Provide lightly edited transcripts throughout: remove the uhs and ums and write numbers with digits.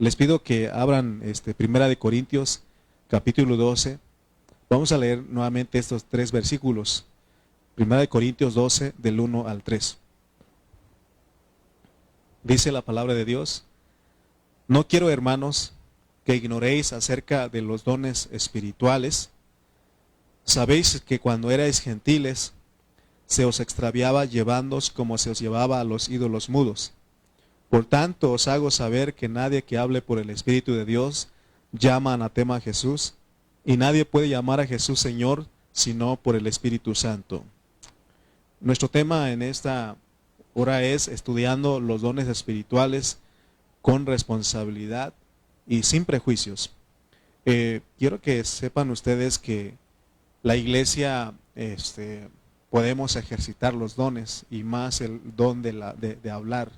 Les pido que abran Primera de Corintios, capítulo 12. Vamos a leer nuevamente estos 3 versículos. Primera de Corintios 12, del 1 al 3. Dice la palabra de Dios: No quiero, hermanos, que ignoréis acerca de los dones espirituales. Sabéis que cuando erais gentiles, se os extraviaba llevándoos como se os llevaba a los ídolos mudos. Por tanto, os hago saber que nadie que hable por el Espíritu de Dios llama anatema a Jesús, y nadie puede llamar a Jesús Señor sino por el Espíritu Santo. Nuestro tema en esta hora es estudiando los dones espirituales con responsabilidad y sin prejuicios. Quiero que sepan ustedes que la iglesia podemos ejercitar los dones, y más el don de hablar.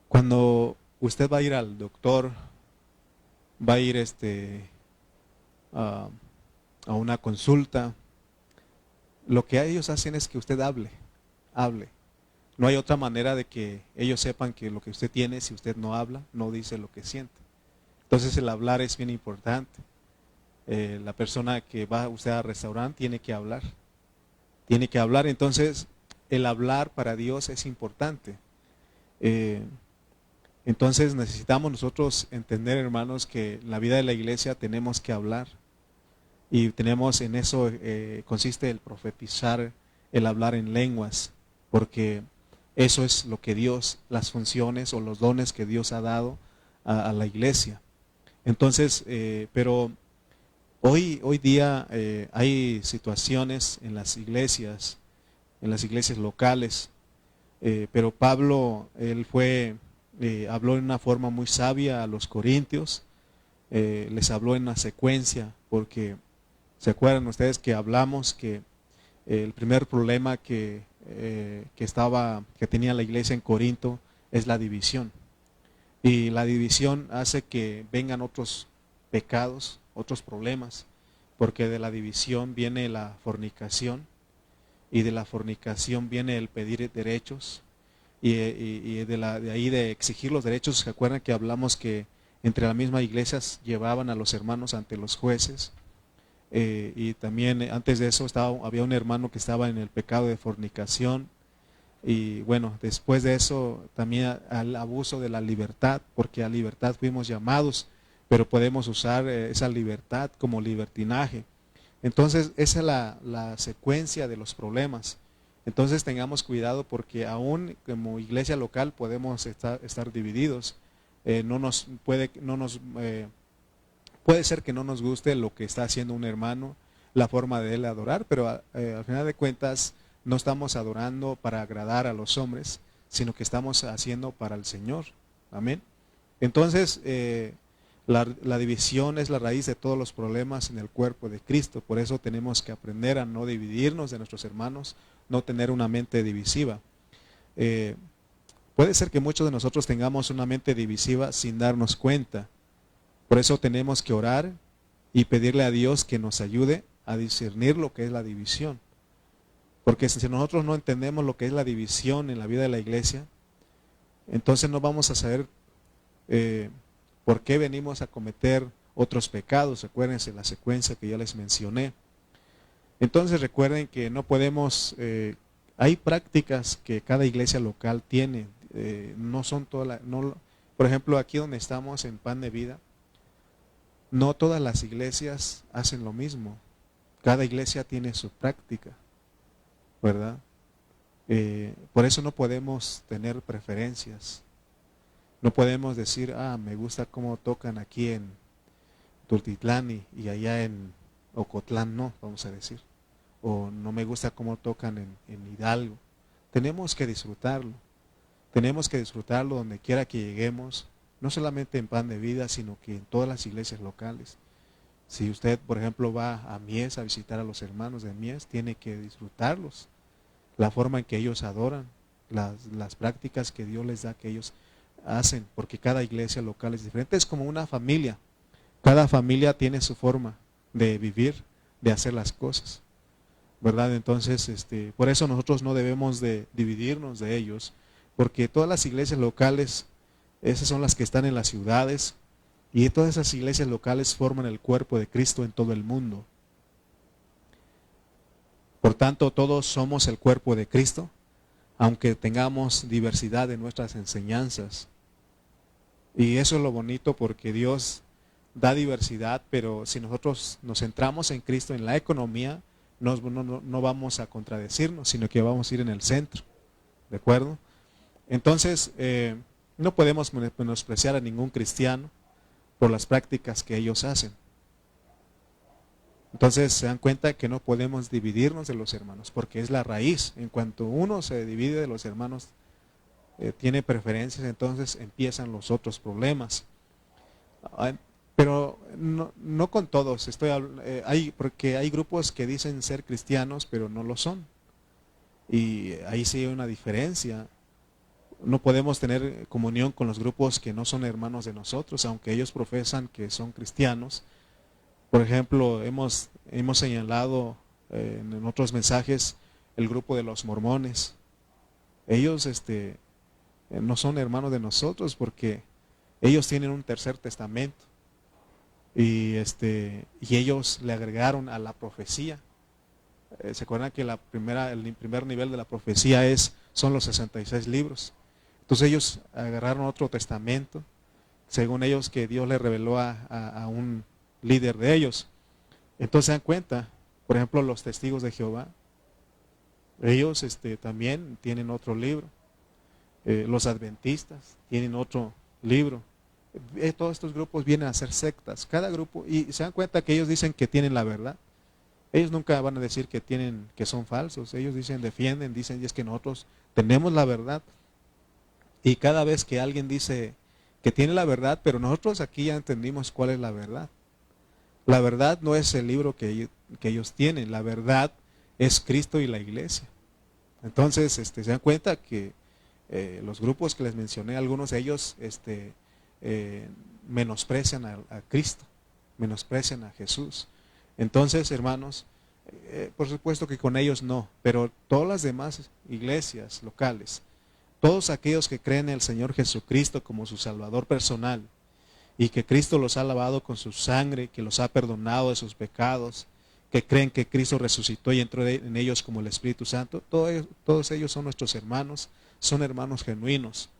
Cuando usted va a ir al doctor, va a ir a una consulta, lo que ellos hacen es que usted hable. No hay otra manera de que ellos sepan que lo que usted tiene, si usted no habla, no dice lo que siente. Entonces el hablar es bien importante. La persona que va usted al restaurante tiene que hablar. Entonces el hablar para Dios es importante. Entonces necesitamos nosotros entender, hermanos, que en la vida de la iglesia tenemos que hablar. Y tenemos en eso, consiste el profetizar, el hablar en lenguas, porque eso es lo que Dios, las funciones o los dones que Dios ha dado a la iglesia. Entonces, pero hoy día hay situaciones en las iglesias locales, pero Pablo, él habló en una forma muy sabia a los corintios, les habló en una secuencia, porque se acuerdan ustedes que hablamos que el primer problema que tenía la iglesia en Corinto es la división. Y la división hace que vengan otros pecados, otros problemas, porque de la división viene la fornicación, y de la fornicación viene el pedir derechos, y de ahí de exigir los derechos. ¿Se acuerdan que hablamos que entre la misma iglesia llevaban a los hermanos ante los jueces? Y también antes de eso había un hermano que estaba en el pecado de fornicación. Y bueno, después de eso también al abuso de la libertad, porque a libertad fuimos llamados, pero podemos usar esa libertad como libertinaje. Entonces esa es la secuencia de los problemas. Entonces tengamos cuidado, porque aún como iglesia local podemos estar divididos. Puede ser que no nos guste lo que está haciendo un hermano, la forma de él adorar, pero al final de cuentas no estamos adorando para agradar a los hombres, sino que estamos haciendo para el Señor. Amén. Entonces, la división es la raíz de todos los problemas en el cuerpo de Cristo. Por eso tenemos que aprender a no dividirnos de nuestros hermanos, no tener una mente divisiva. Puede ser que muchos de nosotros tengamos una mente divisiva sin darnos cuenta. Por eso tenemos que orar y pedirle a Dios que nos ayude a discernir lo que es la división. Porque si nosotros no entendemos lo que es la división en la vida de la iglesia, entonces no vamos a saber por qué venimos a cometer otros pecados. Acuérdense la secuencia que ya les mencioné. Entonces recuerden que no podemos, hay prácticas que cada iglesia local tiene, no son todas, por ejemplo aquí donde estamos en Pan de Vida, no todas las iglesias hacen lo mismo. Cada iglesia tiene su práctica, ¿verdad? Por eso no podemos tener preferencias. No podemos decir, me gusta cómo tocan aquí en Tultitlán y allá en Ocotlán no, vamos a decir. O no me gusta cómo tocan en Hidalgo. Tenemos que disfrutarlo. Tenemos que disfrutarlo donde quiera que lleguemos. No solamente en Pan de Vida, sino que en todas las iglesias locales. Si usted, por ejemplo, va a Mies a visitar a los hermanos de Mies, tiene que disfrutarlos. La forma en que ellos adoran, las prácticas que Dios les da, que ellos hacen, porque cada iglesia local es diferente. Es como una familia. Cada familia tiene su forma de vivir, de hacer las cosas, ¿verdad? Entonces, por eso nosotros no debemos de dividirnos de ellos, porque todas las iglesias locales, esas son las que están en las ciudades, y todas esas iglesias locales forman el cuerpo de Cristo en todo el mundo. Por tanto, todos somos el cuerpo de Cristo, aunque tengamos diversidad en nuestras enseñanzas. Y eso es lo bonito, porque Dios da diversidad, pero si nosotros nos centramos en Cristo, en la economía, no vamos a contradecirnos, sino que vamos a ir en el centro. ¿De acuerdo? Entonces, no podemos menospreciar a ningún cristiano por las prácticas que ellos hacen. Entonces se dan cuenta que no podemos dividirnos de los hermanos, porque es la raíz. En cuanto uno se divide de los hermanos, tiene preferencias, entonces empiezan los otros problemas. Pero no con todos, porque hay grupos que dicen ser cristianos, pero no lo son. Y ahí sí hay una diferencia. No podemos tener comunión con los grupos que no son hermanos de nosotros, aunque ellos profesan que son cristianos. Por ejemplo, hemos señalado en otros mensajes el grupo de los mormones. Ellos no son hermanos de nosotros, porque ellos tienen un tercer testamento. Y ellos le agregaron a la profecía. ¿Se acuerdan que el primer nivel de la profecía son los 66 libros? Entonces ellos agarraron otro testamento, según ellos, que Dios le reveló a un líder de ellos. Entonces se dan cuenta, por ejemplo, los testigos de Jehová, ellos también tienen otro libro. Los adventistas tienen otro libro. Todos estos grupos vienen a ser sectas, cada grupo, y se dan cuenta que ellos dicen que tienen la verdad. Ellos nunca van a decir que son falsos. Ellos defienden, dicen, y es que nosotros tenemos la verdad. Y cada vez que alguien dice que tiene la verdad, pero nosotros aquí ya entendimos cuál es la verdad. La verdad no es el libro que ellos tienen, la verdad es Cristo y la iglesia. Entonces, se dan cuenta que los grupos que les mencioné, algunos de ellos menosprecian a Cristo, menosprecian a Jesús. Entonces, hermanos, por supuesto que con ellos no, pero todas las demás iglesias locales, todos aquellos que creen en el Señor Jesucristo como su Salvador personal, y que Cristo los ha lavado con su sangre, que los ha perdonado de sus pecados, que creen que Cristo resucitó y entró en ellos como el Espíritu Santo, todos ellos son nuestros hermanos, son hermanos genuinos.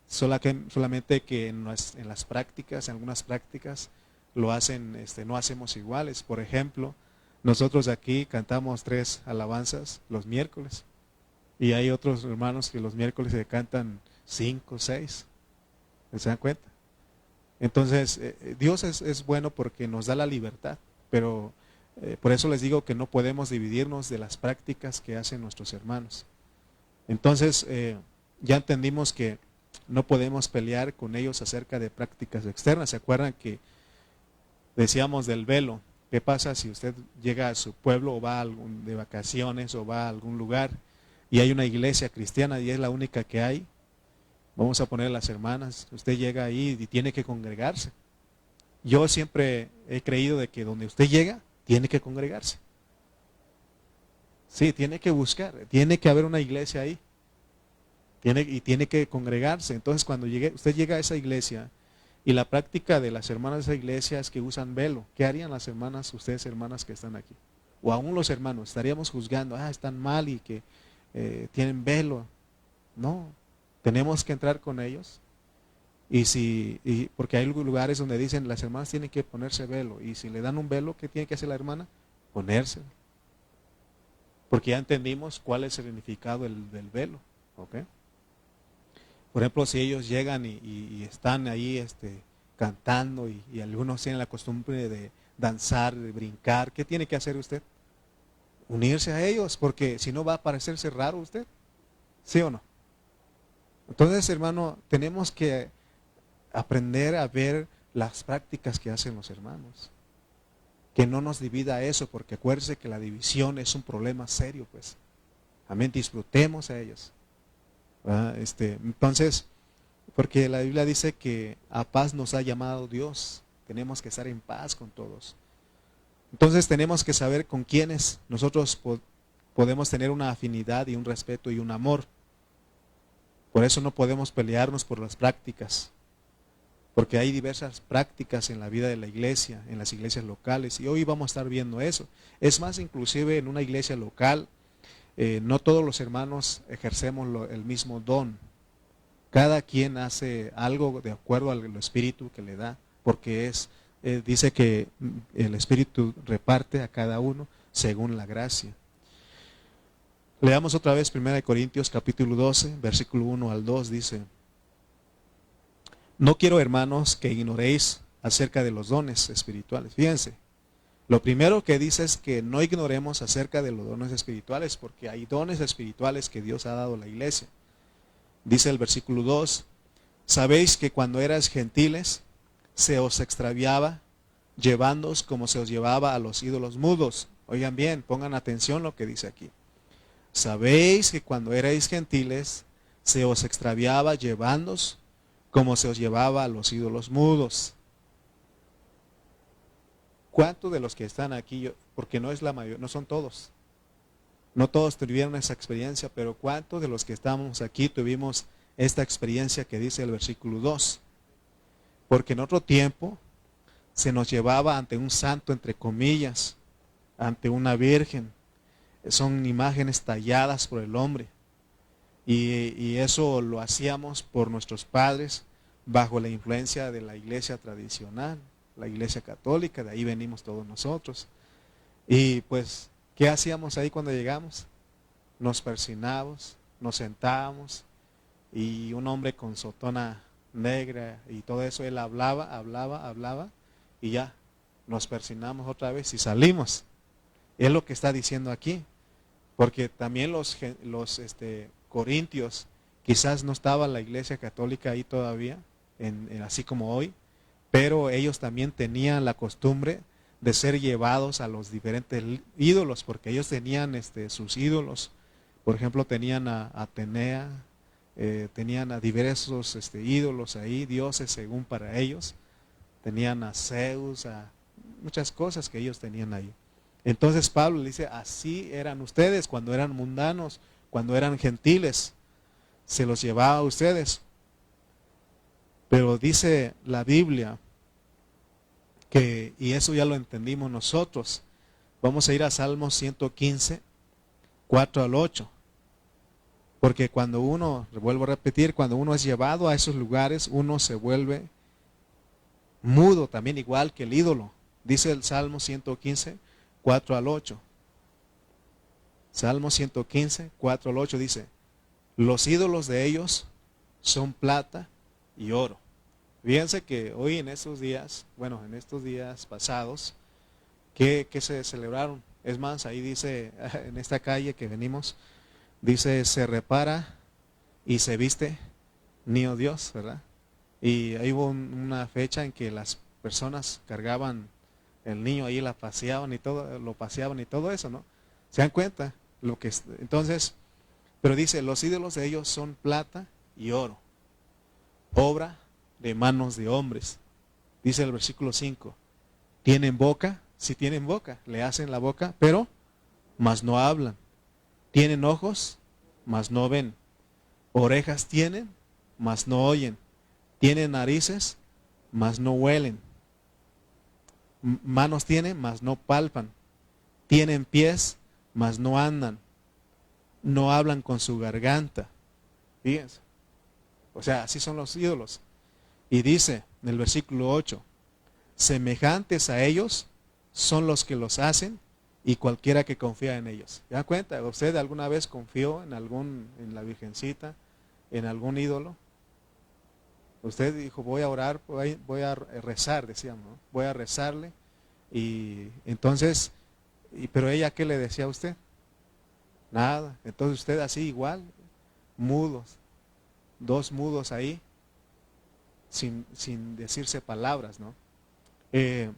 Solamente que en las prácticas, en algunas prácticas, lo hacen, no hacemos iguales. Por ejemplo, nosotros aquí cantamos 3 alabanzas los miércoles, y hay otros hermanos que los miércoles se cantan 5, 6. ¿Se dan cuenta? Entonces, Dios es bueno porque nos da la libertad, pero por eso les digo que no podemos dividirnos de las prácticas que hacen nuestros hermanos. Entonces, ya entendimos que no podemos pelear con ellos acerca de prácticas externas. ¿Se acuerdan que decíamos del velo? ¿Qué pasa si usted llega a su pueblo o va de vacaciones o va a algún lugar y hay una iglesia cristiana y es la única que hay? Vamos a poner las hermanas, usted llega ahí y tiene que congregarse. Yo siempre he creído de que donde usted llega, tiene que congregarse. Sí, tiene que buscar, tiene que haber una iglesia ahí. Tiene que congregarse. Entonces cuando usted llega a esa iglesia, y la práctica de las hermanas de esa iglesia es que usan velo, ¿qué harían las hermanas, ustedes hermanas que están aquí? O aún los hermanos, estaríamos juzgando, están mal y que tienen velo. No. Tenemos que entrar con ellos, porque hay lugares donde dicen las hermanas tienen que ponerse velo, y si le dan un velo, ¿qué tiene que hacer la hermana? Ponérselo. Porque ya entendimos cuál es el significado del velo. ¿Okay? Por ejemplo, si ellos llegan y están ahí cantando, y algunos tienen la costumbre de danzar, de brincar, ¿qué tiene que hacer usted? Unirse a ellos, porque si no va a parecerse raro usted. ¿Sí o no? Entonces, hermano, tenemos que aprender a ver las prácticas que hacen los hermanos. Que no nos divida eso, porque acuérdense que la división es un problema serio, pues. Amén, disfrutemos a ellos. Entonces, porque la Biblia dice que a paz nos ha llamado Dios. Tenemos que estar en paz con todos. Entonces tenemos que saber con quiénes nosotros podemos tener una afinidad y un respeto y un amor. Por eso no podemos pelearnos por las prácticas, porque hay diversas prácticas en la vida de la iglesia, en las iglesias locales, y hoy vamos a estar viendo eso. Es más, inclusive en una iglesia local, no todos los hermanos ejercemos el mismo don. Cada quien hace algo de acuerdo al espíritu que le da, porque dice que el espíritu reparte a cada uno según la gracia. Leamos otra vez 1 Corintios capítulo 12, versículo 1 al 2, dice: no quiero, hermanos, que ignoréis acerca de los dones espirituales. Fíjense, lo primero que dice es que no ignoremos acerca de los dones espirituales, porque hay dones espirituales que Dios ha dado a la iglesia. Dice el versículo 2, sabéis que cuando erais gentiles, se os extraviaba, llevándoos como se os llevaba a los ídolos mudos. Oigan bien, pongan atención lo que dice aquí. Sabéis que cuando erais gentiles, se os extraviaba, llevándoos como se os llevaba a los ídolos mudos. ¿Cuántos de los que están aquí, porque no es la mayoría, no son todos, no todos tuvieron esa experiencia, pero cuántos de los que estamos aquí tuvimos esta experiencia que dice el versículo 2? Porque en otro tiempo se nos llevaba ante un santo, entre comillas, ante una virgen. Son imágenes talladas por el hombre. Y eso lo hacíamos por nuestros padres bajo la influencia de la iglesia tradicional, la iglesia católica, de ahí venimos todos nosotros. Y pues, ¿qué hacíamos ahí cuando llegamos? Nos persinábamos, nos sentábamos, y un hombre con sotana negra y todo eso, él hablaba, y ya, nos persinamos otra vez y salimos. Es lo que está diciendo aquí, porque también los corintios, quizás no estaba la iglesia católica ahí todavía, así como hoy, pero ellos también tenían la costumbre de ser llevados a los diferentes ídolos, porque ellos tenían sus ídolos. Por ejemplo, tenían a Atenea, tenían a diversos ídolos ahí, dioses según para ellos. Tenían a Zeus, a muchas cosas que ellos tenían ahí. Entonces Pablo le dice, así eran ustedes cuando eran mundanos, cuando eran gentiles, se los llevaba a ustedes. Pero dice la Biblia que, y eso ya lo entendimos nosotros, vamos a ir a Salmos 115, 4 al 8. Porque cuando uno, vuelvo a repetir, cuando uno es llevado a esos lugares, uno se vuelve mudo también, igual que el ídolo. Dice el Salmo 115, 4 al 8. Salmo 115, 4 al 8 dice: los ídolos de ellos son plata y oro. Fíjense que hoy en estos días, bueno, en estos días pasados, que se celebraron. Es más, ahí dice, en esta calle que venimos, dice, se repara y se viste niño Dios, ¿verdad? Y ahí hubo una fecha en que las personas cargaban el niño ahí, lo paseaban y todo eso, ¿no? ¿Se dan cuenta? Entonces, pero dice, los ídolos de ellos son plata y oro, obra de manos de hombres. Dice el versículo 5, ¿tienen boca? Sí tienen boca, le hacen la boca, pero mas no hablan. Tienen ojos, mas no ven. Orejas tienen, mas no oyen. Tienen narices, mas no huelen. Manos tienen, mas no palpan. Tienen pies, mas no andan. No hablan con su garganta. Fíjense. O sea, así son los ídolos. Y dice en el versículo 8, semejantes a ellos son los que los hacen y cualquiera que confía en ellos. ¿Se dan cuenta? ¿Usted alguna vez confió en la Virgencita, en algún ídolo? Usted dijo, voy a orar, voy a rezar, decíamos, ¿no? Voy a rezarle. Y entonces, pero ella, ¿qué le decía a usted? Nada. Entonces usted así igual, mudos, dos mudos ahí, sin decirse palabras, ¿no? Me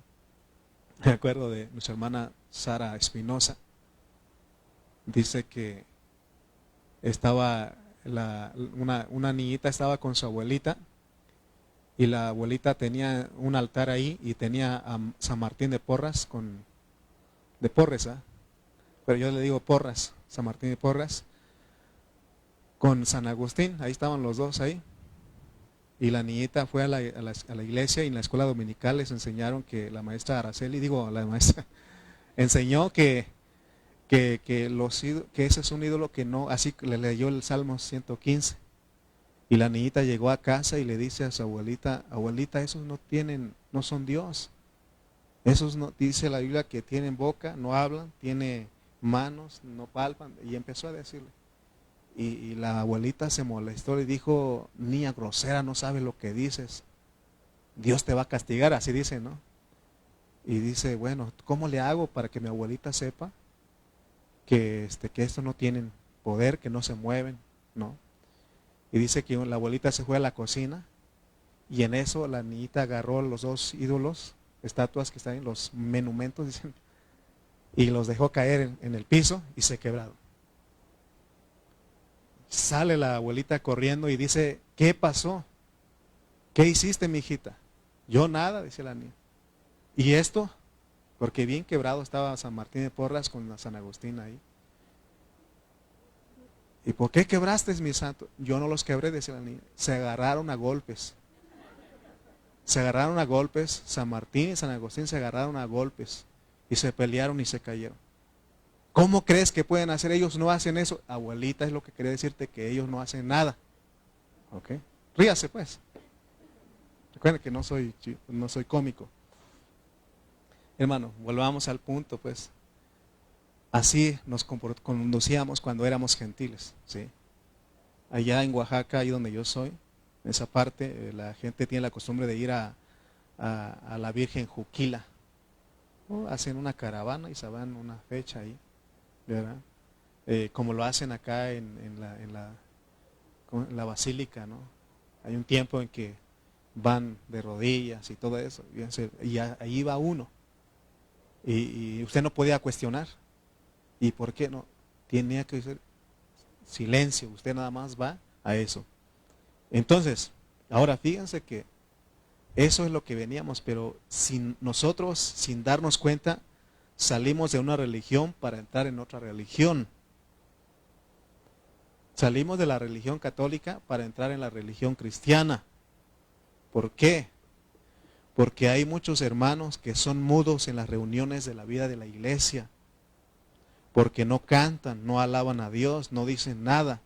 acuerdo de nuestra hermana Sara Espinosa. Dice que estaba una niñita estaba con su abuelita, y la abuelita tenía un altar ahí y tenía a San Martín de Porras de Porres, ¿eh? Pero yo le digo Porras, San Martín de Porras. con San Agustín, ahí estaban los dos ahí. Y la niñita fue a la iglesia y en la escuela dominical les enseñaron que la maestra Araceli, digo, la maestra, enseñó que ese es un ídolo que no, así le leyó el Salmo 115. Y la niñita llegó a casa y le dice a su abuelita, abuelita, esos no tienen, no son Dios. Esos no, dice la Biblia que tienen boca, no hablan, tiene manos, no palpan. Y empezó a decirle. Y la abuelita se molestó, le dijo, niña grosera, no sabes lo que dices. Dios te va a castigar, así dice, ¿no? Y dice, bueno, ¿cómo le hago para que mi abuelita sepa que estos no tienen poder, que no se mueven, ¿no? Y dice que la abuelita se fue a la cocina y en eso la niñita agarró los dos ídolos, estatuas que están en los monumentos, dicen, y los dejó caer en el piso y se quebraron. Sale la abuelita corriendo y dice, ¿qué pasó? ¿Qué hiciste, mijita? Yo nada, dice la niña. ¿Y esto? Porque bien quebrado estaba San Martín de Porras con la San Agustín ahí. ¿Y por qué quebraste, mi santo? Yo no los quebré, decía la niña. Se agarraron a golpes. Se agarraron a golpes. San Martín y San Agustín se agarraron a golpes. Y se pelearon y se cayeron. ¿Cómo crees que pueden hacer? Ellos no hacen eso. Abuelita, es lo que quería decirte, que ellos no hacen nada. ¿Ok? Ríase pues. Recuerden que no soy cómico. Hermano, volvamos al punto pues. Así nos conducíamos cuando éramos gentiles, ¿sí? Allá en Oaxaca, ahí donde yo soy, en esa parte, la gente tiene la costumbre de ir a la Virgen Juquila. Hacen una caravana y se van una fecha ahí, ¿verdad? Como lo hacen acá en la basílica, ¿no? Hay un tiempo en que van de rodillas y todo eso, y ahí va uno. Y usted no podía cuestionar. ¿Y por qué no? Tenía que ser silencio, usted nada más va a eso. Entonces, ahora fíjense que eso es lo que veníamos, pero nosotros, sin darnos cuenta, salimos de una religión para entrar en otra religión. Salimos de la religión católica para entrar en la religión cristiana. ¿Por qué? Porque hay muchos hermanos que son mudos en las reuniones de la vida de la iglesia. Porque no cantan, no alaban a Dios, no dicen nada.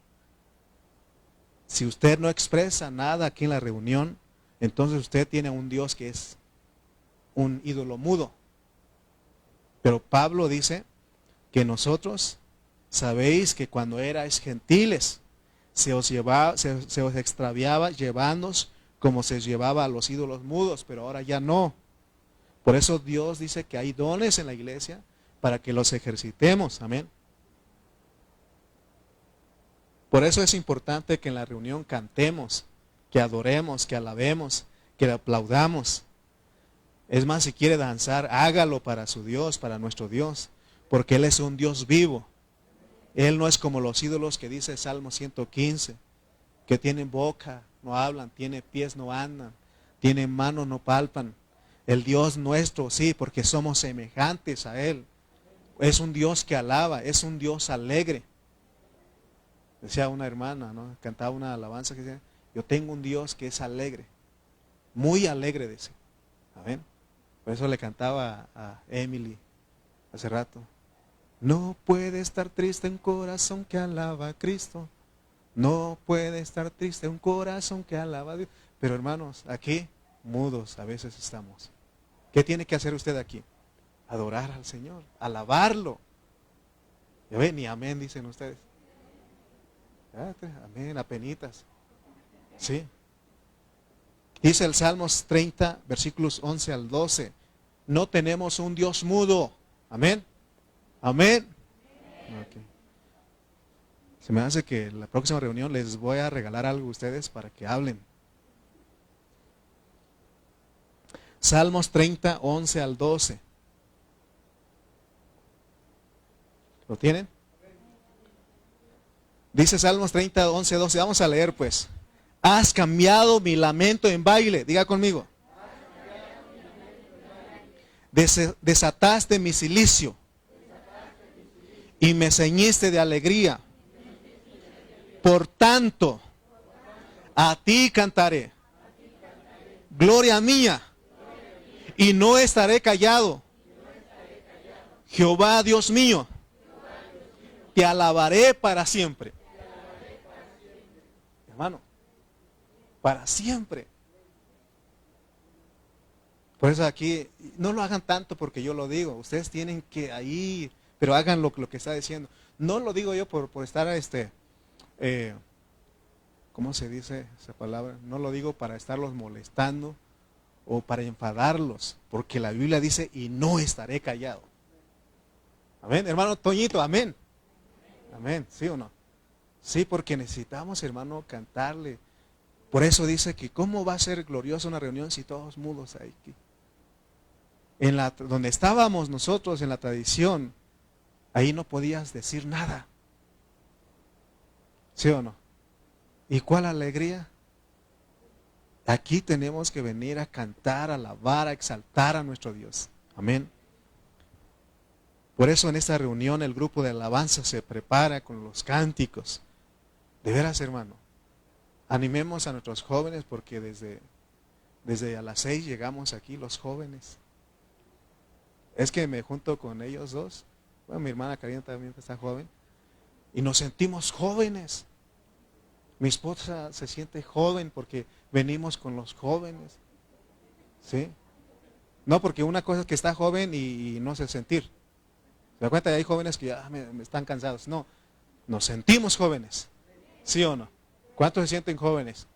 Si usted no expresa nada aquí en la reunión, entonces usted tiene un Dios que es un ídolo mudo. Pero Pablo dice que nosotros sabéis que cuando erais gentiles, se os extraviaba llevándoos como se llevaba a los ídolos mudos, pero ahora ya no. Por eso Dios dice que hay dones en la iglesia para que los ejercitemos, amén. Por eso es importante que en la reunión cantemos, que adoremos, que alabemos, que aplaudamos. Es más, si quiere danzar, hágalo para su Dios, para nuestro Dios, porque Él es un Dios vivo. Él no es como los ídolos que dice Salmo 115, que tienen boca, no hablan, tienen pies, no andan, tienen manos, no palpan. El Dios nuestro, sí, porque somos semejantes a Él. Es un Dios que alaba, es un Dios alegre. Decía una hermana, ¿no? Cantaba una alabanza que decía, yo tengo un Dios que es alegre, muy alegre, decía. Amén. Por eso le cantaba a Emily hace rato. No puede estar triste un corazón que alaba a Cristo. No puede estar triste un corazón que alaba a Dios. Pero hermanos, aquí mudos a veces estamos. ¿Qué tiene que hacer usted aquí? Adorar al Señor, alabarlo. ¿Ya ven? Ni amén dicen ustedes. Amén, apenitas. Sí. Dice el Salmos 30, versículos 11 al 12. No tenemos un Dios mudo. Amén. Amén. Okay. Se me hace que en la próxima reunión les voy a regalar algo a ustedes para que hablen. Salmos 30, 11 al 12. ¿Lo tienen? Dice Salmos 30, 11, 12. Vamos a leer pues. Has cambiado mi lamento en baile. Diga conmigo. Desataste mi cilicio y me ceñiste de alegría. Por tanto, a ti cantaré, gloria mía, y no estaré callado. Jehová Dios mío, te alabaré para siempre. Hermano, para siempre. Por eso aquí, no lo hagan tanto porque yo lo digo. Ustedes tienen que ahí, pero hagan lo que está diciendo. No lo digo yo por estar, ¿cómo se dice esa palabra? No lo digo para estarlos molestando o para enfadarlos, porque la Biblia dice, y no estaré callado. Amén, hermano Toñito, amén. Amén, ¿sí o no? Sí, porque necesitamos, hermano, cantarle. Por eso dice que cómo va a ser gloriosa una reunión si todos mudos hay aquí. Donde estábamos nosotros en la tradición, ahí no podías decir nada. ¿Sí o no? ¿Y cuál alegría? Aquí tenemos que venir a cantar, a alabar, a exaltar a nuestro Dios. Amén. Por eso en esta reunión el grupo de alabanza se prepara con los cánticos. De veras, hermano, animemos a nuestros jóvenes porque desde a las 6 llegamos aquí los jóvenes. Es que me junto con ellos dos. Bueno, mi hermana Karina también está joven. Y nos sentimos jóvenes. Mi esposa se siente joven porque venimos con los jóvenes. ¿Sí? No, porque una cosa es que está joven y no se sentir. ¿Se da cuenta? Hay jóvenes que ya me están cansados. No, nos sentimos jóvenes. ¿Sí o no? ¿Cuántos se sienten jóvenes?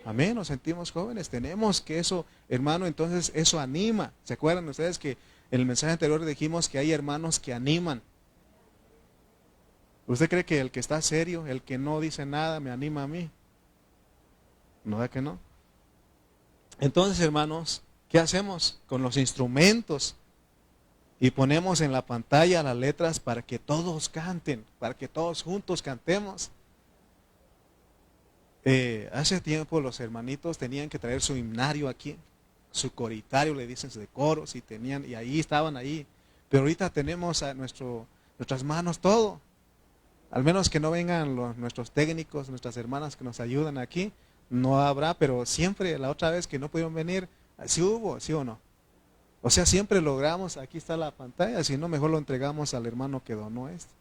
Amén, nos sentimos jóvenes. Tenemos que eso, hermano, entonces eso anima. ¿Se acuerdan ustedes que en el mensaje anterior dijimos que hay hermanos que animan? ¿Usted cree que el que está serio, el que no dice nada, me anima a mí? ¿No da que no? Entonces, hermanos, ¿qué hacemos con los instrumentos? Y ponemos en la pantalla las letras para que todos canten, para que todos juntos cantemos. Hace tiempo los hermanitos tenían que traer su himnario aquí, su coritario, le dicen de coros, y ahí estaban ahí. Pero ahorita tenemos a nuestras manos todo. Al menos que no vengan nuestros técnicos, nuestras hermanas que nos ayudan aquí, no habrá, pero siempre, la otra vez que no pudieron venir, sí hubo, ¿sí o no? O sea, siempre logramos, aquí está la pantalla, si no, mejor lo entregamos al hermano que donó esto.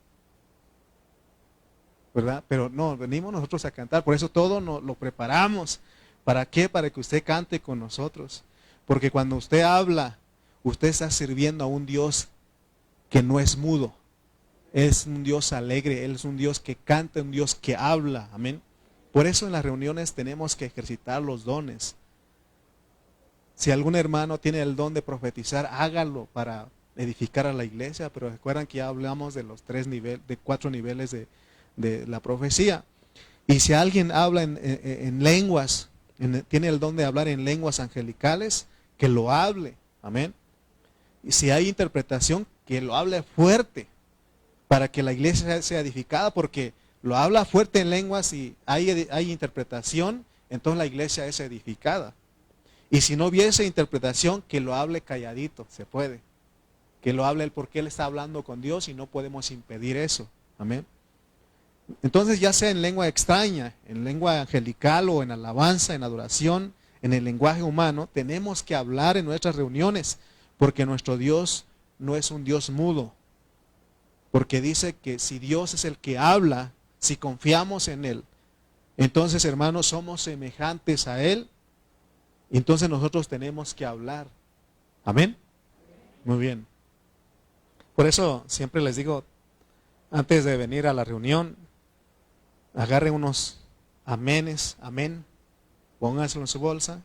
¿Verdad? Pero no, venimos nosotros a cantar, por eso todo lo preparamos. ¿Para qué? Para que usted cante con nosotros. Porque cuando usted habla, usted está sirviendo a un Dios que no es mudo. Es un Dios alegre, Él es un Dios que canta, un Dios que habla. Amén. Por eso en las reuniones tenemos que ejercitar los dones. Si algún hermano tiene el don de profetizar, hágalo para edificar a la iglesia. Pero recuerdan que ya hablamos de los 4 niveles de la profecía. Y si alguien habla en lenguas, tiene el don de hablar en lenguas angelicales, que lo hable. Amén. Y si hay interpretación, que lo hable fuerte, para que la iglesia sea edificada, porque lo habla fuerte en lenguas y hay interpretación, entonces la iglesia es edificada. Y si no hubiese interpretación, que lo hable calladito, se puede. Que lo hable él porque él está hablando con Dios y no podemos impedir eso. Amén. Entonces, ya sea en lengua extraña, en lengua angelical o en alabanza, en adoración, en el lenguaje humano, tenemos que hablar en nuestras reuniones, porque nuestro Dios no es un Dios mudo. Porque dice que si Dios es el que habla, si confiamos en Él, entonces, hermanos, somos semejantes a Él, entonces nosotros tenemos que hablar. Amén. Muy bien. Por eso siempre les digo, antes de venir a la reunión, agarren unos amenes, amén, pónganselo en su bolsa,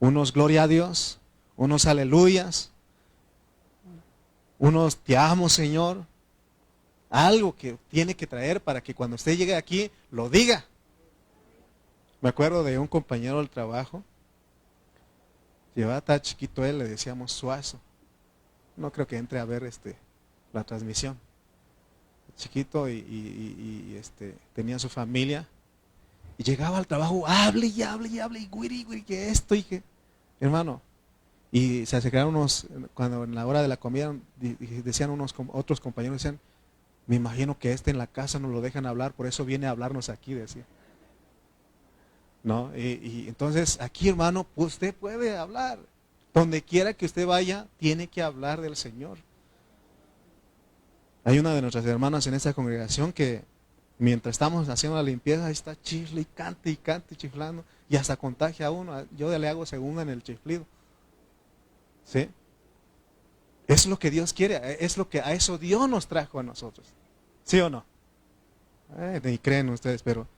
unos gloria a Dios, unos aleluyas, unos te amo Señor, algo que tiene que traer para que cuando usted llegue aquí, lo diga. Me acuerdo de un compañero del trabajo, llevaba tan chiquito él, le decíamos Suazo, no creo que entre a ver la transmisión. Chiquito y tenía su familia y llegaba al trabajo, hable y hable y hable y güiri, que esto y que, hermano, y se acercaron cuando en la hora de la comida decían otros compañeros, decían, Me imagino que en la casa no lo dejan hablar, por eso viene a hablarnos aquí, decía. ¿No? Y entonces aquí, hermano, usted puede hablar. Donde quiera que usted vaya, tiene que hablar del Señor. Hay una de nuestras hermanas en esta congregación que mientras estamos haciendo la limpieza, ahí está chifle y cante, chiflando, y hasta contagia a uno. Yo le hago segunda en el chiflido. ¿Sí? Es lo que Dios quiere, es lo que a eso Dios nos trajo a nosotros. ¿Sí o no? Ni creen ustedes, pero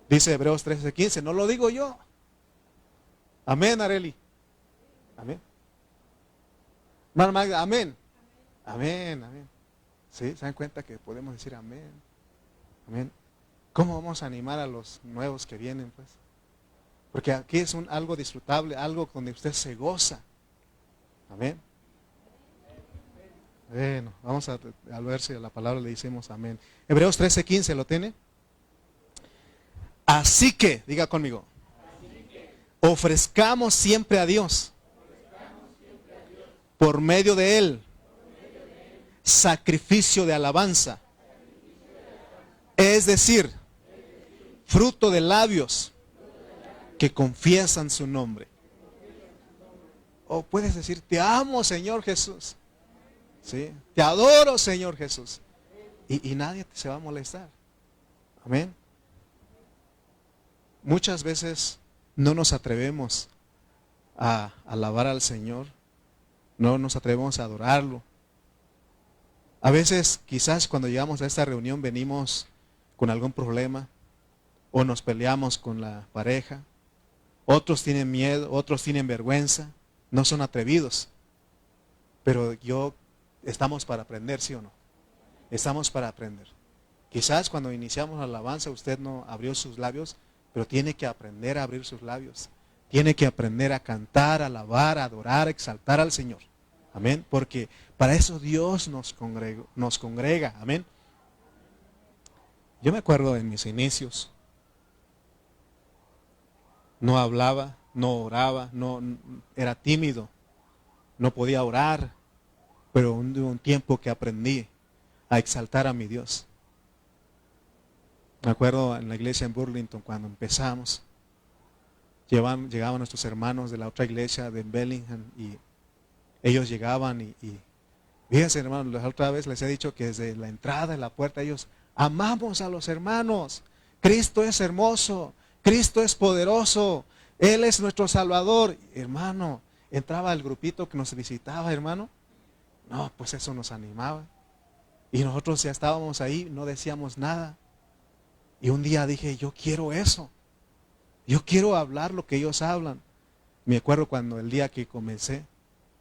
dice Hebreos 13:15, no lo digo yo. Amén, Areli. Amén. Hermana Magda, amén. Amén, amén. ¿Sí? ¿Se dan cuenta que podemos decir amén? Amén. ¿Cómo vamos a animar a los nuevos que vienen, pues? Porque aquí es algo disfrutable, algo donde usted se goza. Amén. Bueno, vamos a ver si a la palabra le decimos amén. Hebreos 13:15, ¿lo tiene? Así que, diga conmigo, ofrezcamos siempre a Dios, por medio de Él, sacrificio de alabanza, es decir, fruto de labios que confiesan su nombre. O puedes decir, te amo, Señor Jesús. ¿Sí? Te adoro, Señor Jesús. Y nadie se va a molestar. Amén. Muchas veces no nos atrevemos a alabar al Señor. No nos atrevemos a adorarlo. A veces, quizás cuando llegamos a esta reunión venimos con algún problema o nos peleamos con la pareja. Otros tienen miedo, otros tienen vergüenza, no son atrevidos. Pero estamos para aprender, ¿sí o no? Estamos para aprender. Quizás cuando iniciamos la alabanza usted no abrió sus labios, pero tiene que aprender a abrir sus labios. Tiene que aprender a cantar, a alabar, a adorar, a exaltar al Señor. Amén. Porque para eso Dios nos congrega. Amén. Yo me acuerdo en mis inicios. No hablaba, no oraba, no era tímido. No podía orar. Pero hubo un tiempo que aprendí a exaltar a mi Dios. Me acuerdo en la iglesia en Burlington cuando empezamos. Llegaban nuestros hermanos de la otra iglesia de Bellingham y ellos llegaban y fíjense, hermanos, la otra vez les he dicho que desde la entrada de la puerta ellos amamos a los hermanos. Cristo es hermoso, Cristo es poderoso, Él es nuestro Salvador. Hermano, entraba el grupito que nos visitaba, hermano. No, pues eso nos animaba. Y nosotros ya estábamos ahí, no decíamos nada. Y un día dije, yo quiero eso. Yo quiero hablar lo que ellos hablan. Me acuerdo cuando el día que comencé,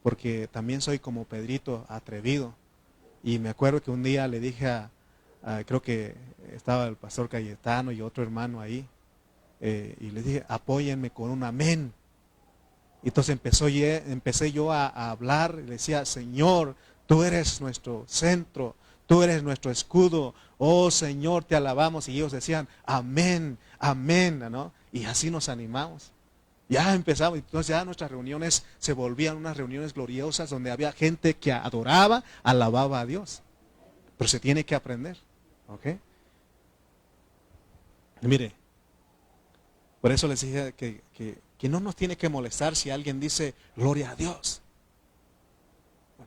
porque también soy como Pedrito, atrevido. Y me acuerdo que un día le dije creo que estaba el pastor Cayetano y otro hermano ahí, y le dije, apóyenme con un amén. Y entonces empecé yo a hablar, y le decía, Señor, tú eres nuestro centro, tú eres nuestro escudo, oh Señor, te alabamos. Y ellos decían, amén, amén, ¿no? Y así nos animamos. Ya empezamos, entonces ya nuestras reuniones se volvían unas reuniones gloriosas donde había gente que adoraba, alababa a Dios. Pero se tiene que aprender, ¿ok? Mire, por eso les dije que no nos tiene que molestar si alguien dice, gloria a Dios.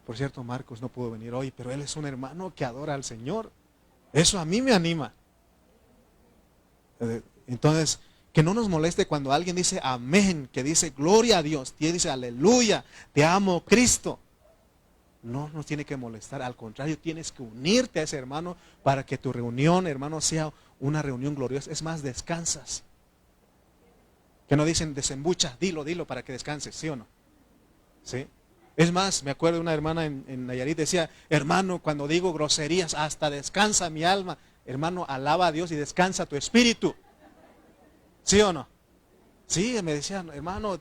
Por cierto, Marcos no pudo venir hoy, pero él es un hermano que adora al Señor. Eso a mí me anima. Entonces, que no nos moleste cuando alguien dice amén, que dice gloria a Dios, que dice aleluya, te amo Cristo. No nos tiene que molestar, al contrario, tienes que unirte a ese hermano para que tu reunión, hermano, sea una reunión gloriosa. Es más, descansas. Que no dicen desembucha, dilo para que descanses, ¿sí o no? ¿Sí? Es más, me acuerdo de una hermana en Nayarit, decía, hermano, cuando digo groserías, hasta descansa mi alma. Hermano, alaba a Dios y descansa tu espíritu. ¿Sí o no? Sí, me decían, hermano,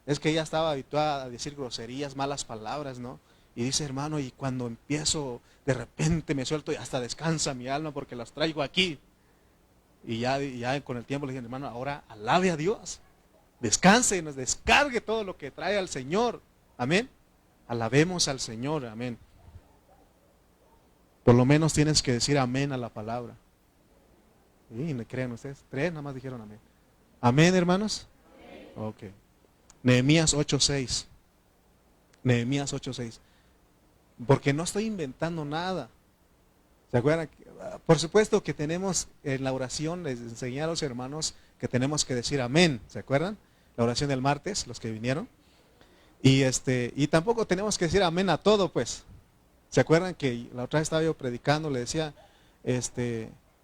es que ella estaba habituada a decir groserías, malas palabras, ¿no? Y dice, hermano, y cuando empiezo, de repente me suelto y hasta descansa mi alma porque las traigo aquí. Y ya con el tiempo le dije, hermano, ahora alabe a Dios. Descanse y nos descargue todo lo que trae al Señor. Amén. Alabemos al Señor, amén. Por lo menos tienes que decir amén a la palabra. Y me creen ustedes, 3 nada más dijeron amén. Amén, hermanos. Ok. Nehemías 8:6. Nehemías 8:6. Porque no estoy inventando nada. ¿Se acuerdan? Por supuesto que tenemos en la oración, les enseñé a los hermanos que tenemos que decir amén. ¿Se acuerdan? La oración del martes, los que vinieron. Y tampoco tenemos que decir amén a todo, pues. ¿Se acuerdan que la otra vez estaba yo predicando, le decía,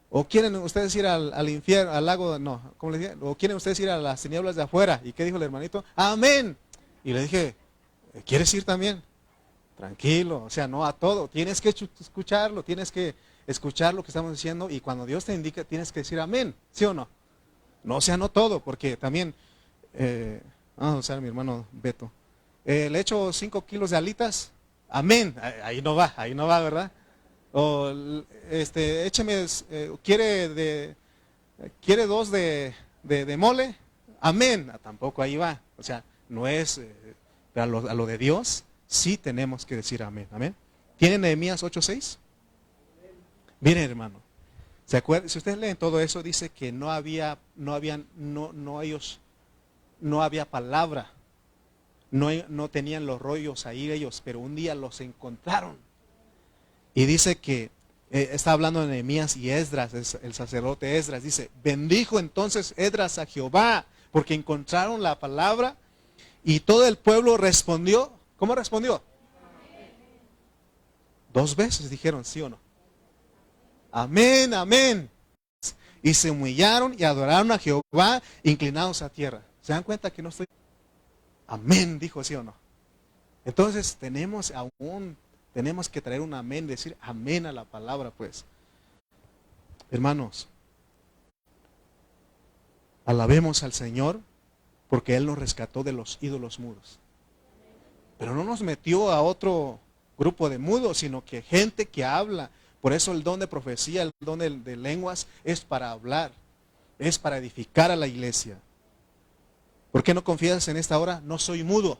o quieren ustedes ir al infierno, al lago, no, ¿cómo le decía? O quieren ustedes ir a las tinieblas de afuera? ¿Y qué dijo el hermanito? Amén. Y le dije, ¿quieres ir también? Tranquilo, o sea, no a todo, tienes que escucharlo, tienes que escuchar lo que estamos diciendo y cuando Dios te indica tienes que decir amén, ¿sí o no? No, o sea, no todo, porque también, vamos a usar a mi hermano Beto, le echo 5 kilos de alitas, amén, ahí no va, ¿verdad? O, écheme, quiere 2 de mole, amén, tampoco ahí va, o sea, no es, pero a lo de Dios, sí tenemos que decir amén, amén. ¿Tiene Nehemías 8:6? Miren, hermano, ¿se acuerdan? Si ustedes leen todo eso, dice que no había palabra, no tenían los rollos ahí ellos, pero un día los encontraron. Y dice que, está hablando de Nehemías y Esdras, el sacerdote Esdras, dice, bendijo entonces Esdras a Jehová, porque encontraron la palabra, y todo el pueblo respondió. ¿Cómo respondió? 2 veces dijeron, ¿sí o no? Amén, amén. Y se humillaron y adoraron a Jehová, inclinados a tierra. ¿Se dan cuenta que no estoy? Amén, dijo, ¿sí o no? Entonces tenemos que traer un amén, decir amén a la palabra, pues. Hermanos, alabemos al Señor porque Él nos rescató de los ídolos mudos. Pero no nos metió a otro grupo de mudos, sino que gente que habla. Por eso el don de profecía, el don de lenguas es para hablar, es para edificar a la iglesia. ¿Por qué no confiesas en esta hora? No soy mudo.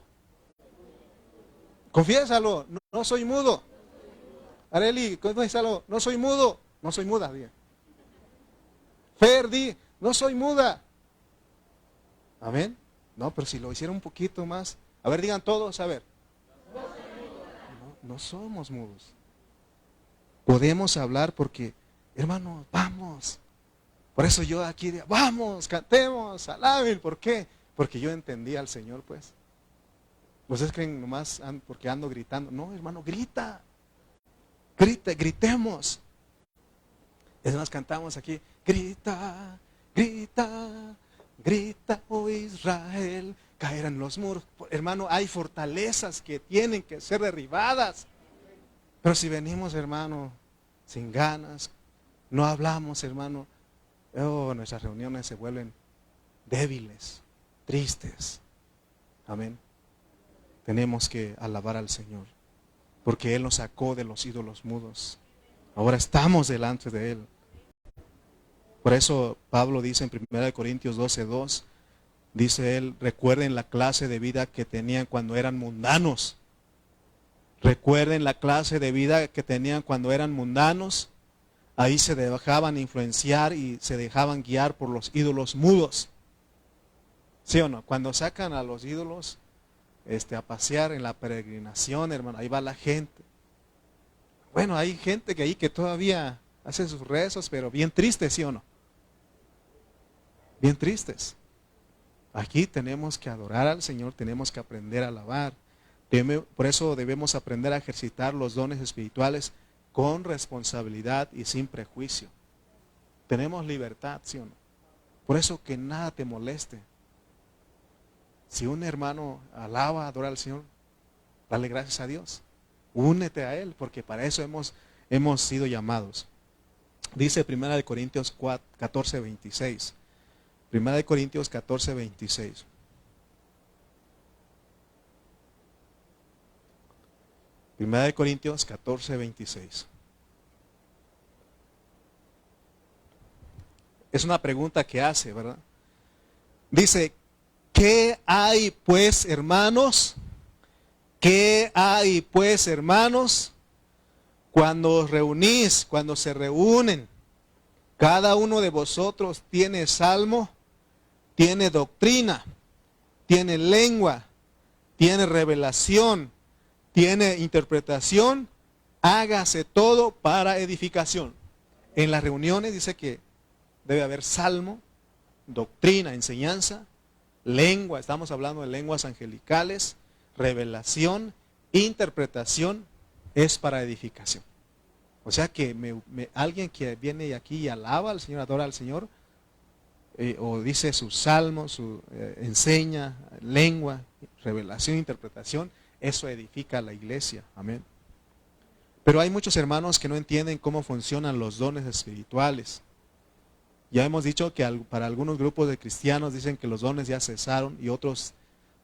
Confiésalo, no soy mudo. Areli, confiésalo, no soy mudo. No soy muda, diga. Ferdi, no soy muda. Amén. No, pero si lo hiciera un poquito más. A ver, digan todos, a ver. No somos mudos. Podemos hablar porque, hermano, vamos. Por eso yo aquí, vamos, cantemos, alaben. ¿Por qué? Porque yo entendí al Señor, pues. ¿Ustedes creen nomás porque ando gritando? No, hermano, gritemos. Es más, cantamos aquí, grita, grita, grita, oh Israel, caerán los muros. Hermano, hay fortalezas que tienen que ser derribadas. Pero si venimos, hermano, sin ganas, no hablamos, hermano, nuestras reuniones se vuelven débiles, tristes. Amén. Tenemos que alabar al Señor, porque Él nos sacó de los ídolos mudos. Ahora estamos delante de Él. Por eso Pablo dice en 1 Corintios 12:2, dice él, recuerden la clase de vida que tenían cuando eran mundanos. Recuerden la clase de vida que tenían cuando eran mundanos. Ahí se dejaban influenciar y se dejaban guiar por los ídolos mudos. ¿Sí o no? Cuando sacan a los ídolos a pasear en la peregrinación, hermano, ahí va la gente. Bueno, hay gente que ahí que todavía hace sus rezos, pero bien tristes, ¿sí o no? Bien tristes. Aquí tenemos que adorar al Señor, tenemos que aprender a alabar. Por eso debemos aprender a ejercitar los dones espirituales con responsabilidad y sin prejuicio. Tenemos libertad, ¿sí o no? Por eso que nada te moleste. Si un hermano alaba, adora al Señor, dale gracias a Dios. Únete a Él, porque para eso hemos sido llamados. Dice 1 Corintios 14:26. 1 Corintios 14:26. Primera de Corintios 14:26. Es una pregunta que hace, ¿verdad? Dice, ¿qué hay pues, hermanos? ¿Qué hay pues, hermanos? Cuando os reunís, cuando se reúnen, cada uno de vosotros tiene salmo, tiene doctrina, tiene lengua, tiene revelación, tiene interpretación, hágase todo para edificación. En las reuniones dice que debe haber salmo, doctrina, enseñanza, lengua, estamos hablando de lenguas angelicales, revelación, interpretación, es para edificación. O sea que alguien que viene aquí y alaba al Señor, adora al Señor, o dice sus salmos, enseña, lengua, revelación, interpretación, eso edifica a la iglesia. Amén. Pero hay muchos hermanos que no entienden cómo funcionan los dones espirituales. Ya hemos dicho que para algunos grupos de cristianos dicen que los dones ya cesaron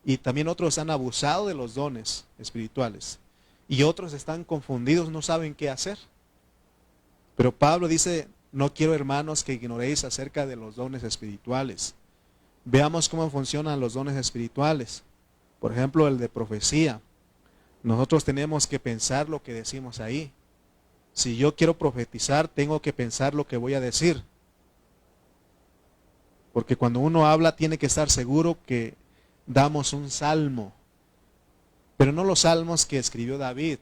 y también otros han abusado de los dones espirituales. Y otros están confundidos, no saben qué hacer. Pero Pablo dice, no quiero hermanos que ignoréis acerca de los dones espirituales. Veamos cómo funcionan los dones espirituales. Por ejemplo, el de profecía. Nosotros tenemos que pensar lo que decimos ahí. Si yo quiero profetizar, tengo que pensar lo que voy a decir. Porque cuando uno habla, tiene que estar seguro que damos un salmo. Pero no los salmos que escribió David,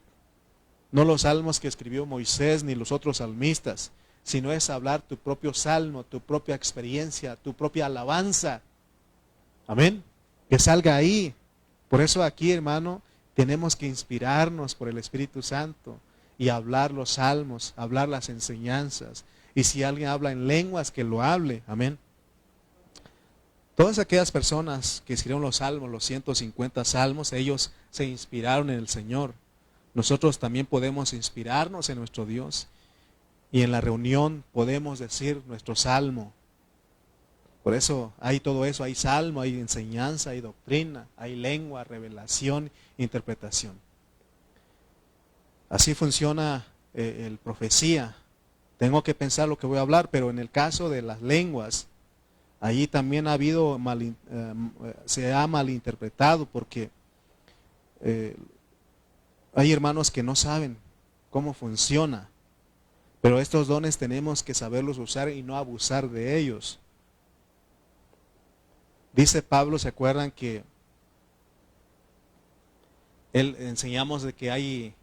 no los salmos que escribió Moisés ni los otros salmistas, sino es hablar tu propio salmo, tu propia experiencia, tu propia alabanza. Amén. Que salga ahí. Por eso aquí, hermano, tenemos que inspirarnos por el Espíritu Santo y hablar los salmos, hablar las enseñanzas. Y si alguien habla en lenguas, que lo hable. Amén. Todas aquellas personas que escribieron los salmos, los 150 salmos, ellos se inspiraron en el Señor. Nosotros también podemos inspirarnos en nuestro Dios. Y en la reunión podemos decir nuestro salmo. Por eso hay todo eso, hay salmo, hay enseñanza, hay doctrina, hay lengua, revelación, interpretación. Así funciona el profecía. Tengo que pensar lo que voy a hablar, pero en el caso de las lenguas, allí también ha habido se ha malinterpretado porque hay hermanos que no saben cómo funciona. Pero estos dones tenemos que saberlos usar y no abusar de ellos. Dice Pablo, ¿se acuerdan que enseñamos de que hay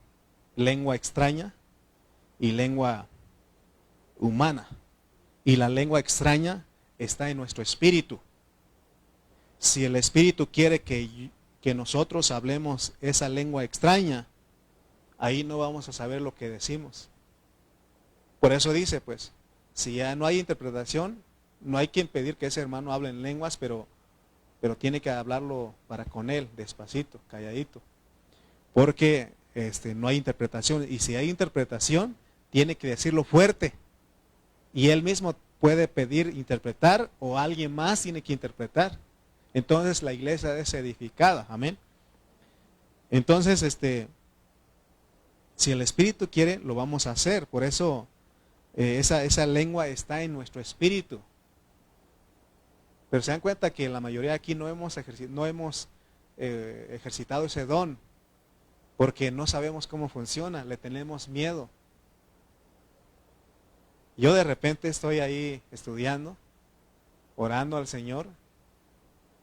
lengua extraña y lengua humana? Y la lengua extraña está en nuestro espíritu. Si el espíritu quiere que nosotros hablemos esa lengua extraña, ahí no vamos a saber lo que decimos. Por eso dice, pues, si ya no hay interpretación, no hay que impedir que ese hermano hable en lenguas, pero tiene que hablarlo para con él, despacito, calladito. Porque no hay interpretación. Y si hay interpretación, tiene que decirlo fuerte. Y él mismo puede pedir interpretar o alguien más tiene que interpretar. Entonces la iglesia es edificada. Amén. Entonces, si el Espíritu quiere, lo vamos a hacer. Por eso esa lengua está en nuestro espíritu. Pero se dan cuenta que la mayoría aquí no hemos ejercitado ese don. Porque no sabemos cómo funciona, le tenemos miedo. Yo de repente estoy ahí estudiando, orando al Señor.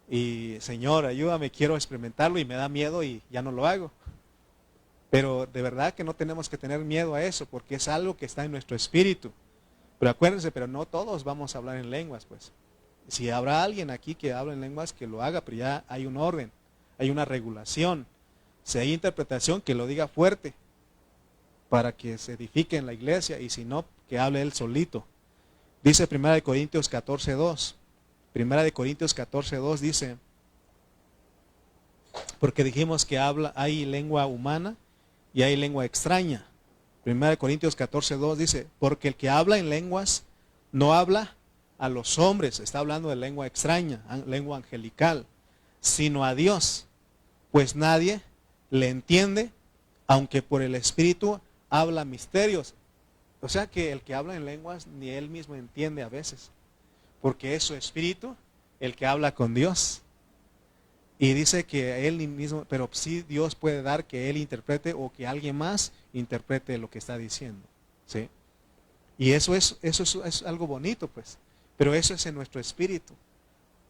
Y Señor, ayúdame, quiero experimentarlo y me da miedo y ya no lo hago. Pero de verdad que no tenemos que tener miedo a eso, porque es algo que está en nuestro espíritu. Pero acuérdense, pero no todos vamos a hablar en lenguas, pues. Si habrá alguien aquí que habla en lenguas, que lo haga, pero ya hay un orden, hay una regulación. Si hay interpretación, que lo diga fuerte, para que se edifique en la iglesia, y si no, que hable él solito. Dice 1 Corintios 14:2. 1 Corintios 14:2 dice, porque dijimos que hay lengua humana y hay lengua extraña. 1 Corintios 14:2 dice, porque el que habla en lenguas no habla a los hombres, está hablando de lengua extraña, lengua angelical, sino a Dios, pues nadie le entiende, aunque por el Espíritu habla misterios. O sea que el que habla en lenguas ni él mismo entiende a veces, porque es su espíritu el que habla con Dios. Y dice que él mismo, pero sí Dios puede dar que él interprete o que alguien más interprete lo que está diciendo, ¿sí? Y eso es algo bonito, pues. Pero eso es en nuestro espíritu.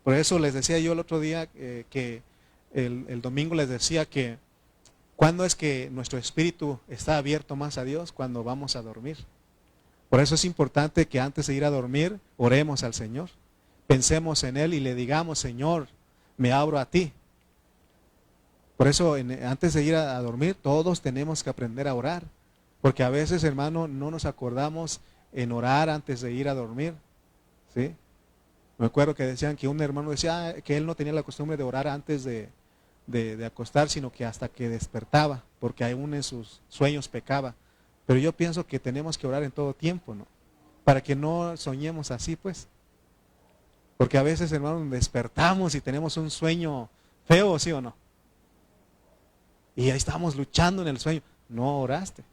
Por eso les decía yo el otro día que el domingo les decía que ¿cuándo es que nuestro espíritu está abierto más a Dios? Cuando vamos a dormir. Por eso es importante que antes de ir a dormir, oremos al Señor. Pensemos en Él y le digamos, Señor, me abro a ti. Por eso antes de ir a dormir, todos tenemos que aprender a orar. Porque a veces, hermano, no nos acordamos en orar antes de ir a dormir. ¿Sí? Me acuerdo que decían que un hermano decía que él no tenía la costumbre de orar antes de acostar, sino que hasta que despertaba, porque aún en sus sueños pecaba. Pero yo pienso que tenemos que orar en todo tiempo, ¿no? Para que no soñemos así, pues. Porque a veces, hermano, despertamos y tenemos un sueño feo, ¿sí o no? Y ahí estamos luchando en el sueño. No oraste,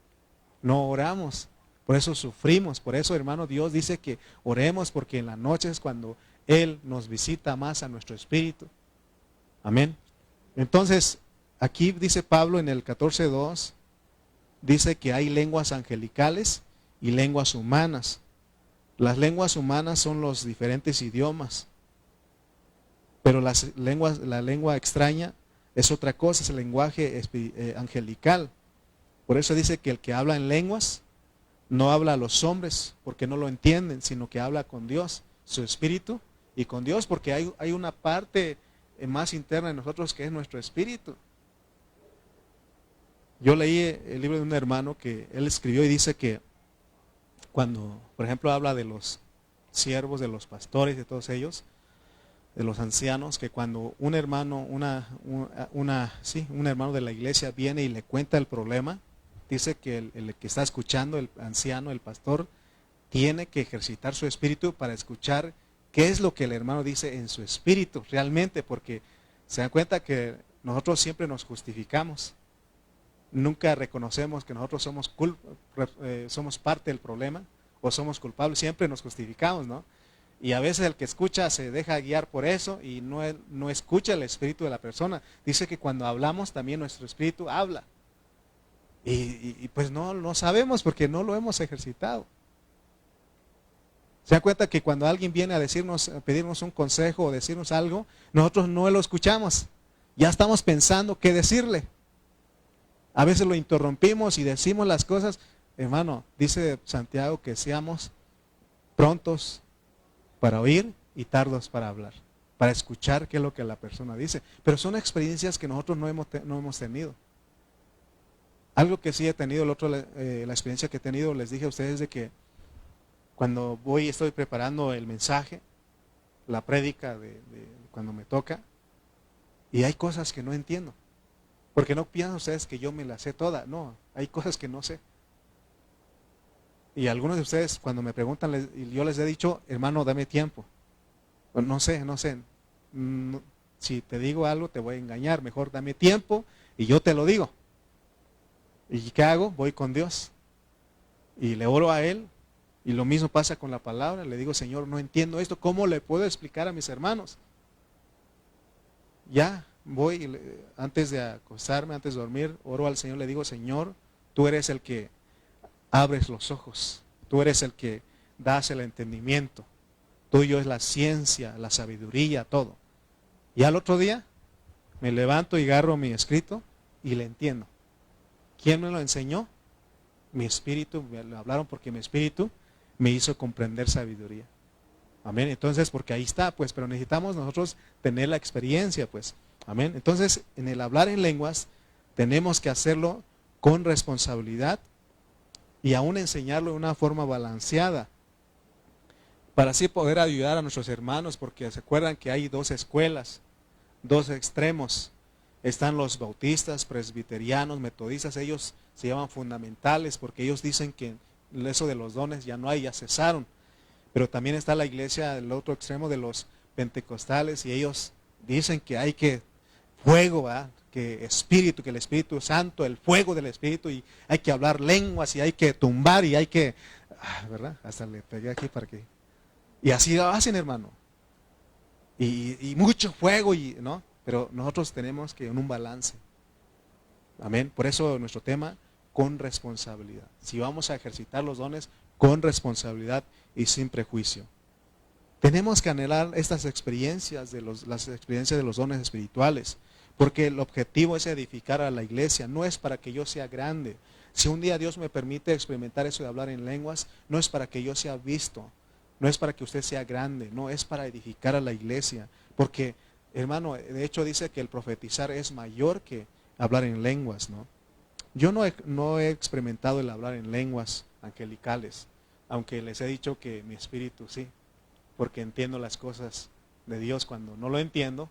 no oramos. Por eso sufrimos, por eso, hermano, Dios dice que oremos, porque en la noche es cuando Él nos visita más a nuestro espíritu. Amén. Entonces, aquí dice Pablo en el 14:2, dice que hay lenguas angelicales y lenguas humanas. Las lenguas humanas son los diferentes idiomas, pero la lengua extraña es otra cosa, es el lenguaje angelical. Por eso dice que el que habla en lenguas no habla a los hombres porque no lo entienden, sino que habla con Dios, su espíritu, y con Dios, porque hay una parte más interna de nosotros que es nuestro espíritu. Yo leí el libro de un hermano que él escribió y dice que cuando, por ejemplo, habla de los siervos, de los pastores, de todos ellos, de los ancianos, que cuando un hermano, un hermano de la iglesia viene y le cuenta el problema, dice que el que está escuchando, el anciano, el pastor, tiene que ejercitar su espíritu para escuchar qué es lo que el hermano dice en su espíritu realmente, porque se dan cuenta que nosotros siempre nos justificamos. Nunca reconocemos que nosotros somos parte del problema o somos culpables, siempre nos justificamos, ¿no? Y a veces el que escucha se deja guiar por eso y no escucha el espíritu de la persona. Dice que cuando hablamos también nuestro espíritu habla. Y pues no sabemos porque no lo hemos ejercitado. Se dan cuenta que cuando alguien viene a pedirnos un consejo o decirnos algo, nosotros no lo escuchamos. Ya estamos pensando qué decirle. A veces lo interrumpimos y decimos las cosas. Hermano, dice Santiago que seamos prontos para oír y tardos para hablar, para escuchar qué es lo que la persona dice. Pero son experiencias que nosotros no hemos tenido. Algo que sí he tenido, la experiencia que he tenido, les dije a ustedes de que cuando estoy preparando el mensaje, la prédica de cuando me toca, y hay cosas que no entiendo. Porque no piensan ustedes que yo me la sé toda. No, hay cosas que no sé. Y algunos de ustedes cuando me preguntan, yo les he dicho, hermano, dame tiempo. No sé. Si te digo algo te voy a engañar. Mejor dame tiempo y yo te lo digo. ¿Y qué hago? Voy con Dios. Y le oro a Él. Y lo mismo pasa con la palabra. Le digo, Señor, no entiendo esto. ¿Cómo le puedo explicar a mis hermanos? Ya. Voy, antes de acostarme, antes de dormir, oro al Señor, le digo, Señor, tú eres el que abres los ojos, tú eres el que das el entendimiento, tuyo es la ciencia, la sabiduría, todo. Y al otro día me levanto y agarro mi escrito y le entiendo. ¿Quién me lo enseñó? Mi espíritu, me lo hablaron porque mi espíritu me hizo comprender sabiduría. Amén. Entonces, porque ahí está, pues, pero necesitamos nosotros tener la experiencia, pues. Amén. Entonces, en el hablar en lenguas, tenemos que hacerlo con responsabilidad y aún enseñarlo de una forma balanceada, para así poder ayudar a nuestros hermanos, porque se acuerdan que hay dos escuelas, dos extremos. Están los bautistas, presbiterianos, metodistas, ellos se llaman fundamentales, porque ellos dicen que eso de los dones ya no hay, ya cesaron. Pero también está la iglesia del otro extremo de los pentecostales, y ellos dicen que hay que fuego, ¿verdad? Que el Espíritu Santo, el fuego del Espíritu, y hay que hablar lenguas y hay que tumbar y hay que, ¿verdad? Hasta le pegué aquí para que, y así lo hacen, hermano, y mucho fuego, pero nosotros tenemos que en un balance. Amén. Por eso nuestro tema, con responsabilidad. Si vamos a ejercitar los dones, con responsabilidad y sin prejuicio. Tenemos que anhelar estas experiencias las experiencias de los dones espirituales, porque el objetivo es edificar a la iglesia, no es para que yo sea grande. Si un día Dios me permite experimentar eso de hablar en lenguas, no es para que yo sea visto, no es para que usted sea grande, no, es para edificar a la iglesia. Porque, hermano, de hecho dice que el profetizar es mayor que hablar en lenguas, ¿no? Yo no he experimentado el hablar en lenguas angelicales, aunque les he dicho que mi espíritu sí, porque entiendo las cosas de Dios cuando no lo entiendo.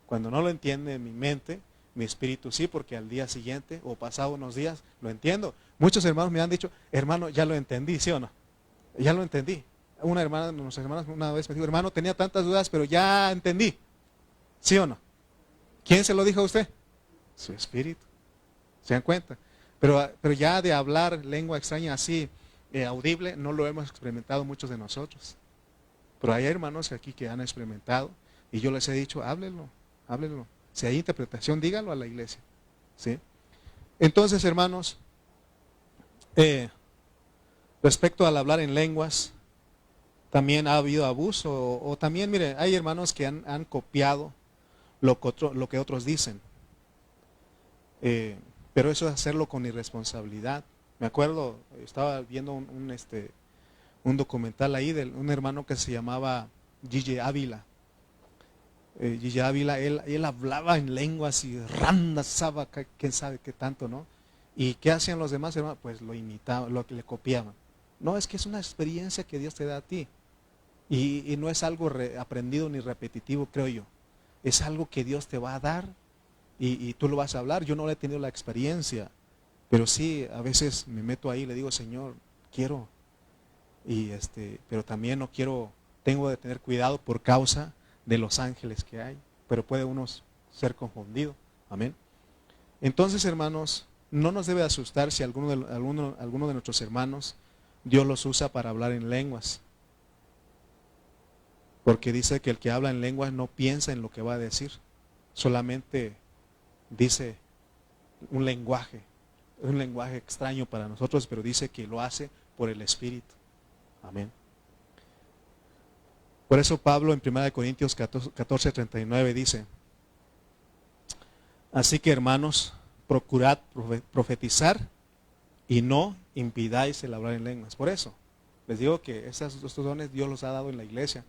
Cuando no lo entiende mi mente, mi espíritu sí, porque al día siguiente o pasado unos días lo entiendo. Muchos hermanos me han dicho, hermano, ya lo entendí, ¿sí o no? Ya lo entendí. Una hermana, nuestras hermanas una vez me dijo, hermano, tenía tantas dudas, pero ya entendí. ¿Sí o no? ¿Quién se lo dijo a usted? Su espíritu. ¿Se dan cuenta? Pero ya de hablar lengua extraña así, audible, no lo hemos experimentado muchos de nosotros. Pero hay hermanos aquí que han experimentado y yo les he dicho, háblenlo. Si hay interpretación, dígalo a la iglesia. ¿Sí? Entonces, hermanos, respecto al hablar en lenguas, también ha habido abuso. O también, mire, hay hermanos que han copiado lo que otros dicen. Pero eso es hacerlo con irresponsabilidad. Me acuerdo, estaba viendo un documental ahí de un hermano que se llamaba Gigi Ávila. Gigi Ávila, él hablaba en lenguas y randa, quién sabe qué tanto, ¿no? ¿Y qué hacían los demás hermanos? Pues lo imitaban, lo que le copiaban. No, es que es una experiencia que Dios te da a ti. Y no es algo aprendido ni repetitivo, creo yo. Es algo que Dios te va a dar y tú lo vas a hablar. Yo no he tenido la experiencia, pero sí, a veces me meto ahí y le digo, Señor, quiero. Pero también no quiero, tengo de tener cuidado por causa de los ángeles que hay, pero puede uno ser confundido. Amén. Entonces, hermanos, no nos debe asustar si alguno de nuestros hermanos Dios los usa para hablar en lenguas, porque dice que el que habla en lenguas no piensa en lo que va a decir, solamente dice un lenguaje extraño para nosotros, pero dice que lo hace por el Espíritu. Amén. Por eso Pablo en 1 Corintios 14:39 dice, así que hermanos, procurad profetizar y no impidáis el hablar en lenguas. Por eso, les digo que estos dones Dios los ha dado en la iglesia.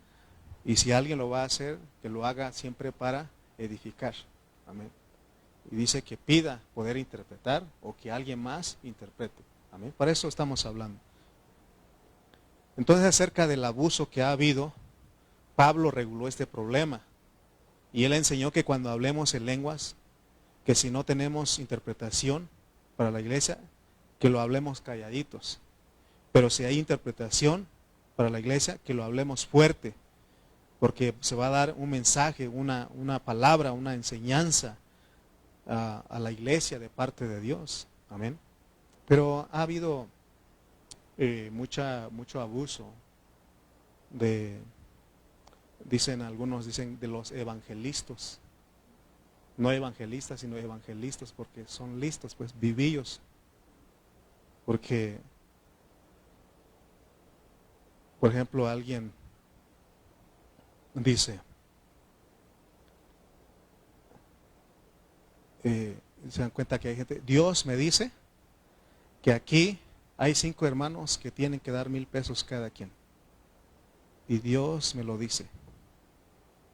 Y si alguien lo va a hacer, que lo haga siempre para edificar. Amén. Y dice que pida poder interpretar o que alguien más interprete. Amén. Para eso estamos hablando. Entonces, acerca del abuso que ha habido, Pablo reguló este problema. Y él enseñó que cuando hablemos en lenguas, que si no tenemos interpretación para la iglesia, que lo hablemos calladitos. Pero si hay interpretación para la iglesia, que lo hablemos fuerte. Porque se va a dar un mensaje, una palabra, una enseñanza a la iglesia de parte de Dios. Amén. Pero ha habido mucho abuso algunos dicen de los evangelistas. No evangelistas, sino evangelistas, porque son listos, pues vivillos. Porque, por ejemplo, alguien dice, se dan cuenta que hay gente, Dios me dice que aquí hay 5 hermanos que tienen que dar 1,000 pesos cada quien. Y Dios me lo dice.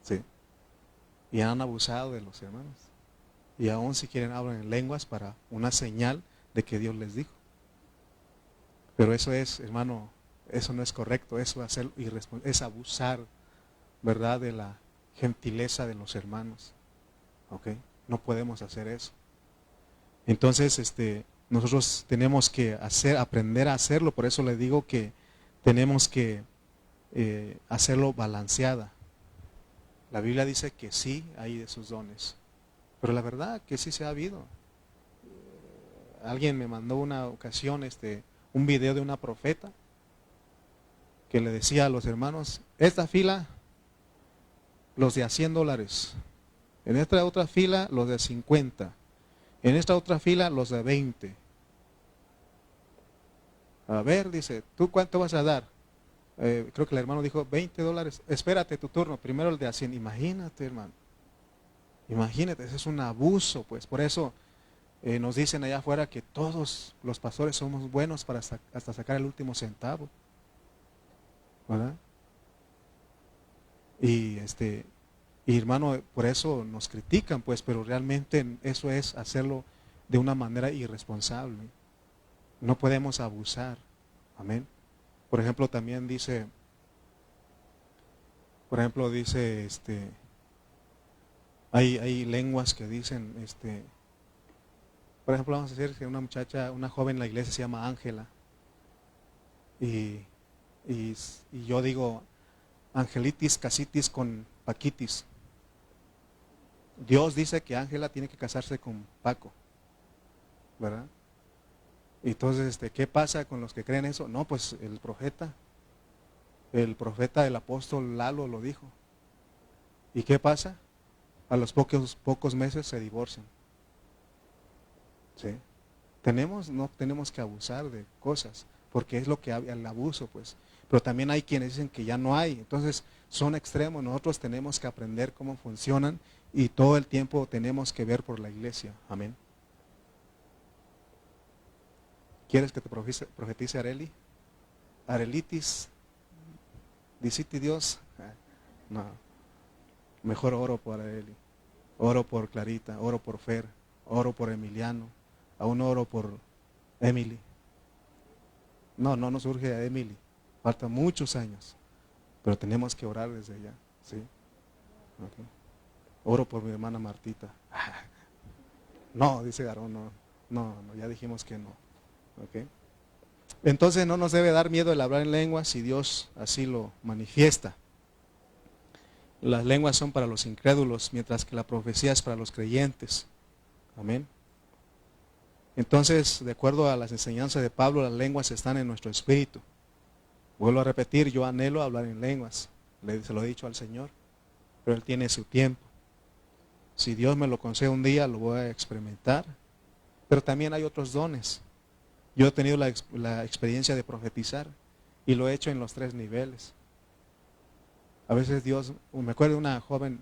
Sí. Y han abusado de los hermanos. Y aún si quieren hablan en lenguas para una señal de que Dios les dijo. Pero eso es, hermano, eso no es correcto, eso es abusar, ¿verdad?, de la gentileza de los hermanos. ¿Ok? No podemos hacer eso. Entonces, nosotros tenemos que aprender a hacerlo, por eso le digo que tenemos que hacerlo balanceada. La Biblia dice que sí hay de esos dones, pero la verdad que sí se ha habido. Alguien me mandó una ocasión un video de una profeta que le decía a los hermanos, esta fila, los de a $100, en esta otra fila, los de 50, en esta otra fila, los de 20. A ver, dice, ¿tú cuánto vas a dar? Creo que el hermano dijo $20. Espérate tu turno, primero el de a 100. Imagínate, hermano. Imagínate, ese es un abuso, pues. Por eso nos dicen allá afuera que todos los pastores somos buenos para hasta sacar el último centavo, ¿verdad? Y hermano, por eso nos critican, pues, pero realmente eso es hacerlo de una manera irresponsable. No podemos abusar. Amén. Por ejemplo, también dice, hay lenguas que dicen, por ejemplo, vamos a decir que una joven en la iglesia se llama Ángela. Y, y yo digo, Angelitis, casitis con Paquitis. Dios dice que Ángela tiene que casarse con Paco, ¿verdad? Entonces, ¿qué pasa con los que creen eso? No, pues el profeta, el apóstol Lalo lo dijo. ¿Y qué pasa? A los pocos meses se divorcian. ¿Sí? No tenemos que abusar de cosas, porque es lo que el abuso, pues. Pero también hay quienes dicen que ya no hay. Entonces, son extremos. Nosotros tenemos que aprender cómo funcionan y todo el tiempo tenemos que ver por la iglesia. Amén. ¿Quieres que te profetice Areli? Arelitis, diciti Dios. No, mejor oro por Areli, oro por Clarita, oro por Fer, oro por Emiliano, aún oro por Emily. No nos surge a Emily, faltan muchos años, pero tenemos que orar desde allá, ¿sí? Okay. Oro por mi hermana Martita. No, dice Garón, no, ya dijimos que no. Okay. Entonces no nos debe dar miedo el hablar en lenguas si Dios así lo manifiesta. Las lenguas son para los incrédulos, mientras que la profecía es para los creyentes. Amén. Entonces, de acuerdo a las enseñanzas de Pablo, las lenguas están en nuestro espíritu. Vuelvo a repetir, yo anhelo hablar en lenguas. Se lo he dicho al Señor, pero Él tiene su tiempo. Si Dios me lo concede un día, lo voy a experimentar. Pero también hay otros dones. Yo he tenido la experiencia de profetizar y lo he hecho en los 3 niveles. A veces Dios, me acuerdo de una joven,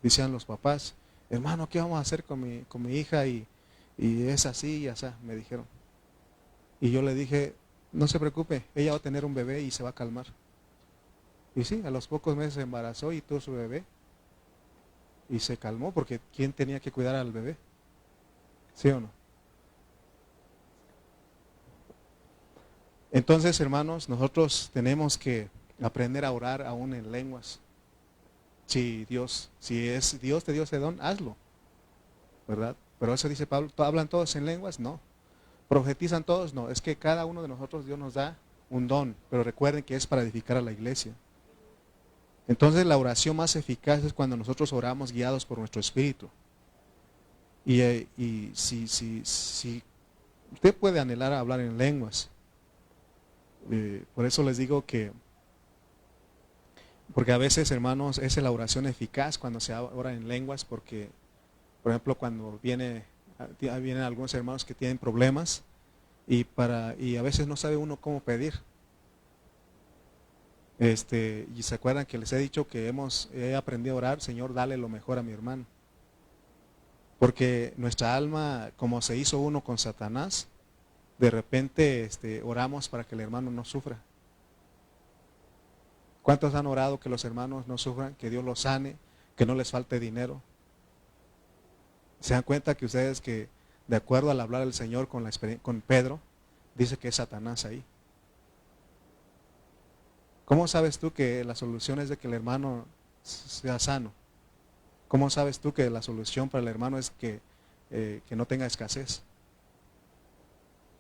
decían los papás, hermano, ¿qué vamos a hacer con mi hija? Y es así y así, me dijeron. Y yo le dije, no se preocupe, ella va a tener un bebé y se va a calmar. Y sí, a los pocos meses se embarazó y tuvo su bebé. Y se calmó porque ¿quién tenía que cuidar al bebé? ¿Sí o no? Entonces, hermanos, nosotros tenemos que aprender a orar aún en lenguas. Si Dios te dio ese don, hazlo, ¿verdad? Pero eso dice Pablo, ¿hablan todos en lenguas? No. ¿Profetizan todos? No. Es que cada uno de nosotros Dios nos da un don, pero recuerden que es para edificar a la iglesia. Entonces la oración más eficaz es cuando nosotros oramos guiados por nuestro espíritu. Y si usted puede anhelar a hablar en lenguas, por eso les digo porque a veces, hermanos, es la oración eficaz cuando se ora en lenguas, porque, por ejemplo, cuando vienen algunos hermanos que tienen problemas y a veces no sabe uno cómo pedir. Y se acuerdan que les he dicho que he aprendido a orar, Señor, dale lo mejor a mi hermano. Porque nuestra alma, como se hizo uno con Satanás, de repente oramos para que el hermano no sufra. ¿Cuántos han orado que los hermanos no sufran, que Dios los sane, que no les falte dinero? ¿Se dan cuenta que ustedes que, de acuerdo al hablar del Señor con Pedro, dice que es Satanás ahí? ¿Cómo sabes tú que la solución es de que el hermano sea sano? ¿Cómo sabes tú que la solución para el hermano es que no tenga escasez?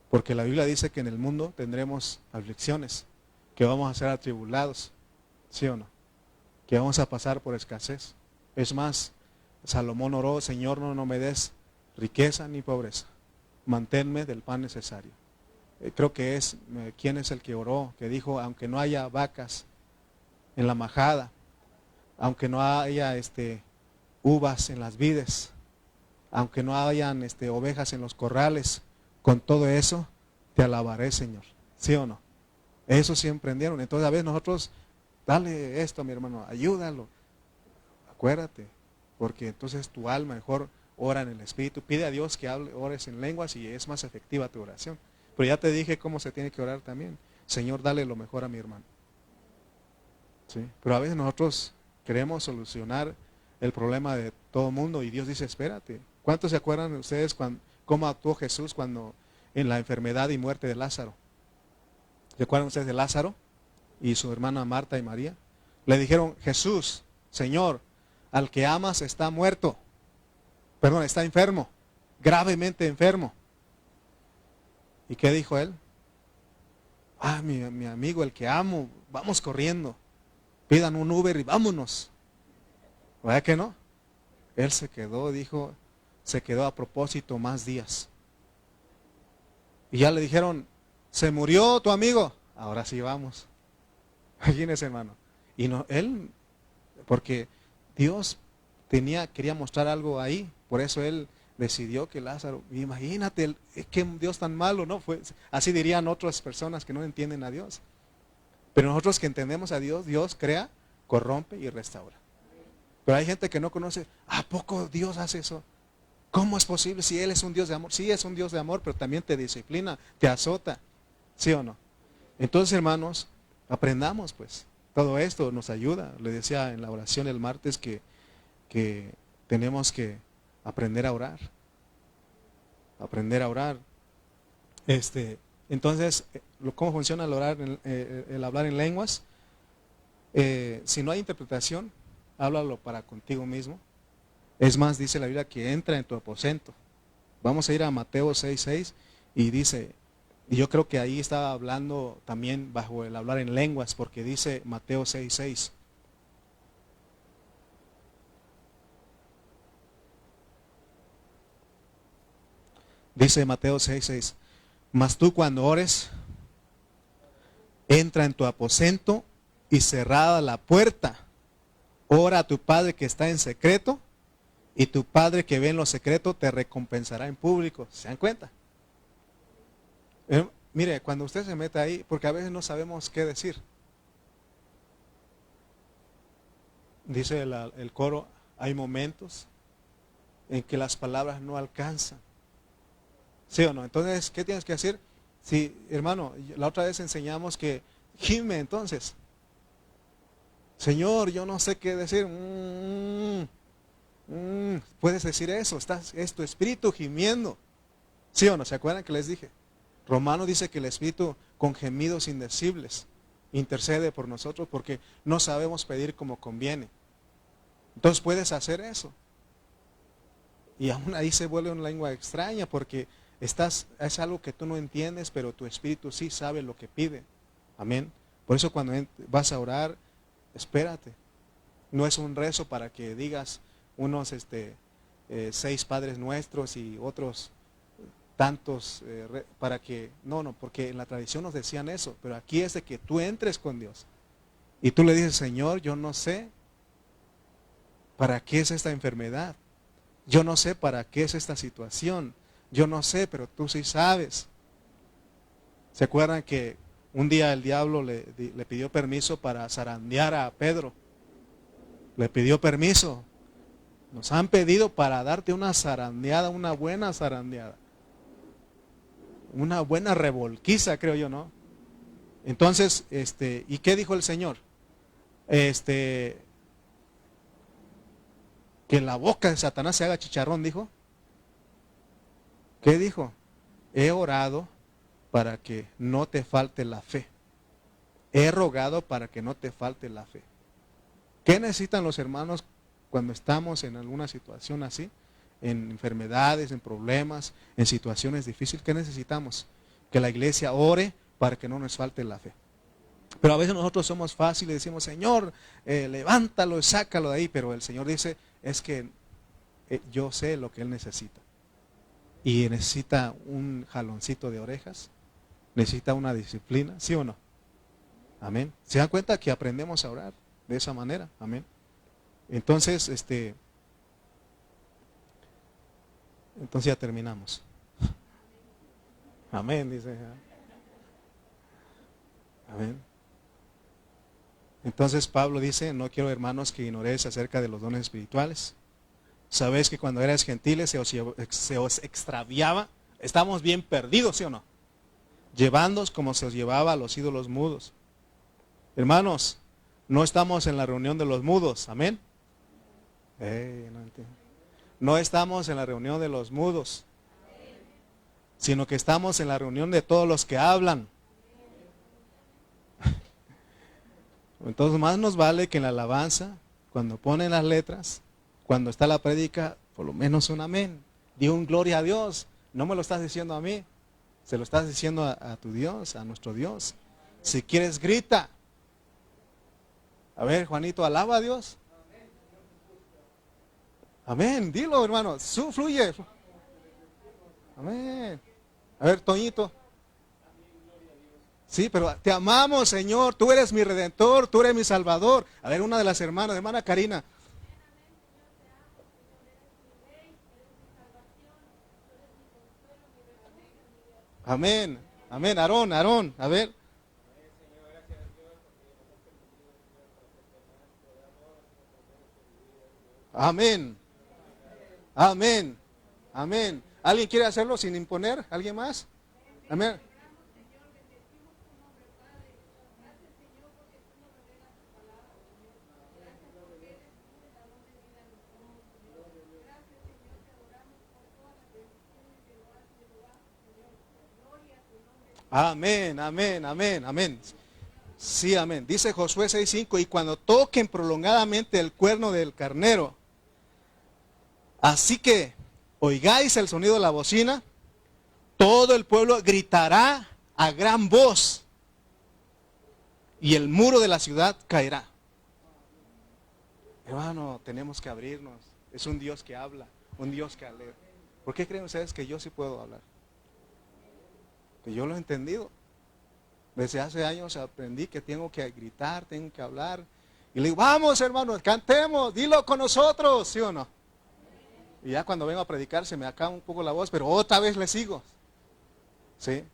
Porque la Biblia dice que en el mundo tendremos aflicciones, que vamos a ser atribulados, ¿sí o no? Que vamos a pasar por escasez. Es más, Salomón oró, Señor, no me des riqueza ni pobreza, manténme del pan necesario. Creo que ¿quién es el que oró? Que dijo, aunque no haya vacas en la majada, aunque no haya uvas en las vides, aunque no hayan ovejas en los corrales, con todo eso, te alabaré, Señor. ¿Sí o no? Eso sí emprendieron. Entonces a veces nosotros, dale esto a mi hermano, ayúdalo. Acuérdate, porque entonces tu alma mejor ora en el Espíritu. Pide a Dios que ores en lenguas y es más efectiva tu oración. Pero ya te dije cómo se tiene que orar también. Señor, dale lo mejor a mi hermano. ¿Sí? Pero a veces nosotros queremos solucionar el problema de todo el mundo y Dios dice, espérate. ¿Cuántos se acuerdan ustedes cómo actuó Jesús cuando en la enfermedad y muerte de Lázaro? ¿Se acuerdan ustedes de Lázaro y su hermana Marta y María? Le dijeron, Jesús, Señor, al que amas está muerto. Perdón, está enfermo, gravemente enfermo. ¿Y qué dijo él? Mi amigo, el que amo, vamos corriendo. Pidan un Uber y vámonos. ¿Verdad que no? Él se quedó, dijo, se quedó a propósito más días. Y ya le dijeron, se murió tu amigo. Ahora sí vamos. Imagínese, hermano. Y no, él, porque Dios quería mostrar algo ahí. Por eso él decidió que Lázaro, imagínate, qué Dios tan malo, ¿no? Así dirían otras personas que no entienden a Dios. Pero nosotros que entendemos a Dios, Dios crea, corrompe y restaura. Pero hay gente que no conoce, ¿a poco Dios hace eso? ¿Cómo es posible si Él es un Dios de amor? Sí, es un Dios de amor, pero también te disciplina, te azota. ¿Sí o no? Entonces, hermanos, aprendamos pues. Todo esto nos ayuda. Le decía en la oración el martes que tenemos que aprender a orar. Aprender a orar. Entonces, ¿cómo funciona el hablar en lenguas? Si no hay interpretación, háblalo para contigo mismo. Es más, dice la Biblia que entra en tu aposento. Vamos a ir a Mateo 6:6 y dice, y yo creo que ahí estaba hablando también bajo el hablar en lenguas, porque dice Mateo 6:6. Dice Mateo 6:6, mas tú cuando ores, entra en tu aposento y cerrada la puerta, ora a tu Padre que está en secreto, y tu Padre que ve en lo secreto te recompensará en público. ¿Se dan cuenta? Mire, cuando usted se mete ahí, porque a veces no sabemos qué decir. Dice el coro, hay momentos en que las palabras no alcanzan. ¿Sí o no? Entonces, ¿qué tienes que hacer? Sí, hermano, la otra vez enseñamos que gime entonces. Señor, yo no sé qué decir. Puedes decir eso, es tu espíritu gimiendo. ¿Sí o no? ¿Se acuerdan que les dije? Romano dice que el espíritu con gemidos indecibles intercede por nosotros porque no sabemos pedir como conviene. Entonces puedes hacer eso. Y aún ahí se vuelve una lengua extraña porque es algo que tú no entiendes, pero tu espíritu sí sabe lo que pide. Amén. Por eso cuando vas a orar, espérate. No es un rezo para que digas unos 6 Padres Nuestros y otros tantos para que, no, porque en la tradición nos decían eso, pero aquí es de que tú entres con Dios. Y tú le dices, Señor, yo no sé para qué es esta enfermedad. Yo no sé para qué es esta situación. Yo no sé, pero tú sí sabes. ¿Se acuerdan que un día el diablo le pidió permiso para zarandear a Pedro? Le pidió permiso. Nos han pedido para darte una zarandeada, una buena zarandeada. Una buena revolquiza, creo yo, ¿no? Entonces, ¿y qué dijo el Señor? Que la boca de Satanás se haga chicharrón, dijo. ¿Qué dijo? He orado para que no te falte la fe. He rogado para que no te falte la fe. ¿Qué necesitan los hermanos cuando estamos en alguna situación así? En enfermedades, en problemas, en situaciones difíciles. ¿Qué necesitamos? Que la iglesia ore para que no nos falte la fe. Pero a veces nosotros somos fáciles y decimos, Señor, levántalo y sácalo de ahí. Pero el Señor dice, es que yo sé lo que Él necesita. Y necesita un jaloncito de orejas, necesita una disciplina, ¿sí o no? Amén. ¿Se dan cuenta que aprendemos a orar de esa manera? Amén. Entonces, entonces ya terminamos. Amén, dice. Amén. Entonces Pablo dice, no quiero, hermanos, que ignoréis acerca de los dones espirituales. Sabéis que cuando erais gentiles se os extraviaba. Estamos bien perdidos, ¿sí o no? Llevándoos como se os llevaba a los ídolos mudos. Hermanos, no estamos en la reunión de los mudos, amén. No entiendo. No estamos en la reunión de los mudos, sino que estamos en la reunión de todos los que hablan. Entonces más nos vale que en la alabanza, cuando ponen las letras, cuando está la prédica, por lo menos un amén. Di un gloria a Dios. No me lo estás diciendo a mí, se lo estás diciendo a tu Dios, a nuestro Dios. Si quieres, grita. A ver, Juanito, alaba a Dios. Amén, dilo, hermano, fluye. Amén. A ver, Toñito. Sí, pero te amamos, Señor, tú eres mi redentor, tú eres mi salvador. A ver, una de las hermanas, hermana Karina. Amén, amén, Aarón, a ver. Amén, amén, amén. ¿Alguien quiere hacerlo sin imponer? ¿Alguien más? Amén. Amén, amén, amén, amén. Sí, amén. Dice Josué 6:5, y cuando toquen prolongadamente el cuerno del carnero, así que oigáis el sonido de la bocina, todo el pueblo gritará a gran voz y el muro de la ciudad caerá. Hermano, tenemos que abrirnos. Es un Dios que habla, un Dios que alegra. ¿Por qué creen ustedes que yo sí puedo hablar? Que yo lo he entendido. Desde hace años aprendí que tengo que gritar, tengo que hablar. Y le digo, vamos hermanos, cantemos, dilo con nosotros, ¿sí o no? Y ya cuando vengo a predicar se me acaba un poco la voz, pero otra vez le sigo. ¿Sí?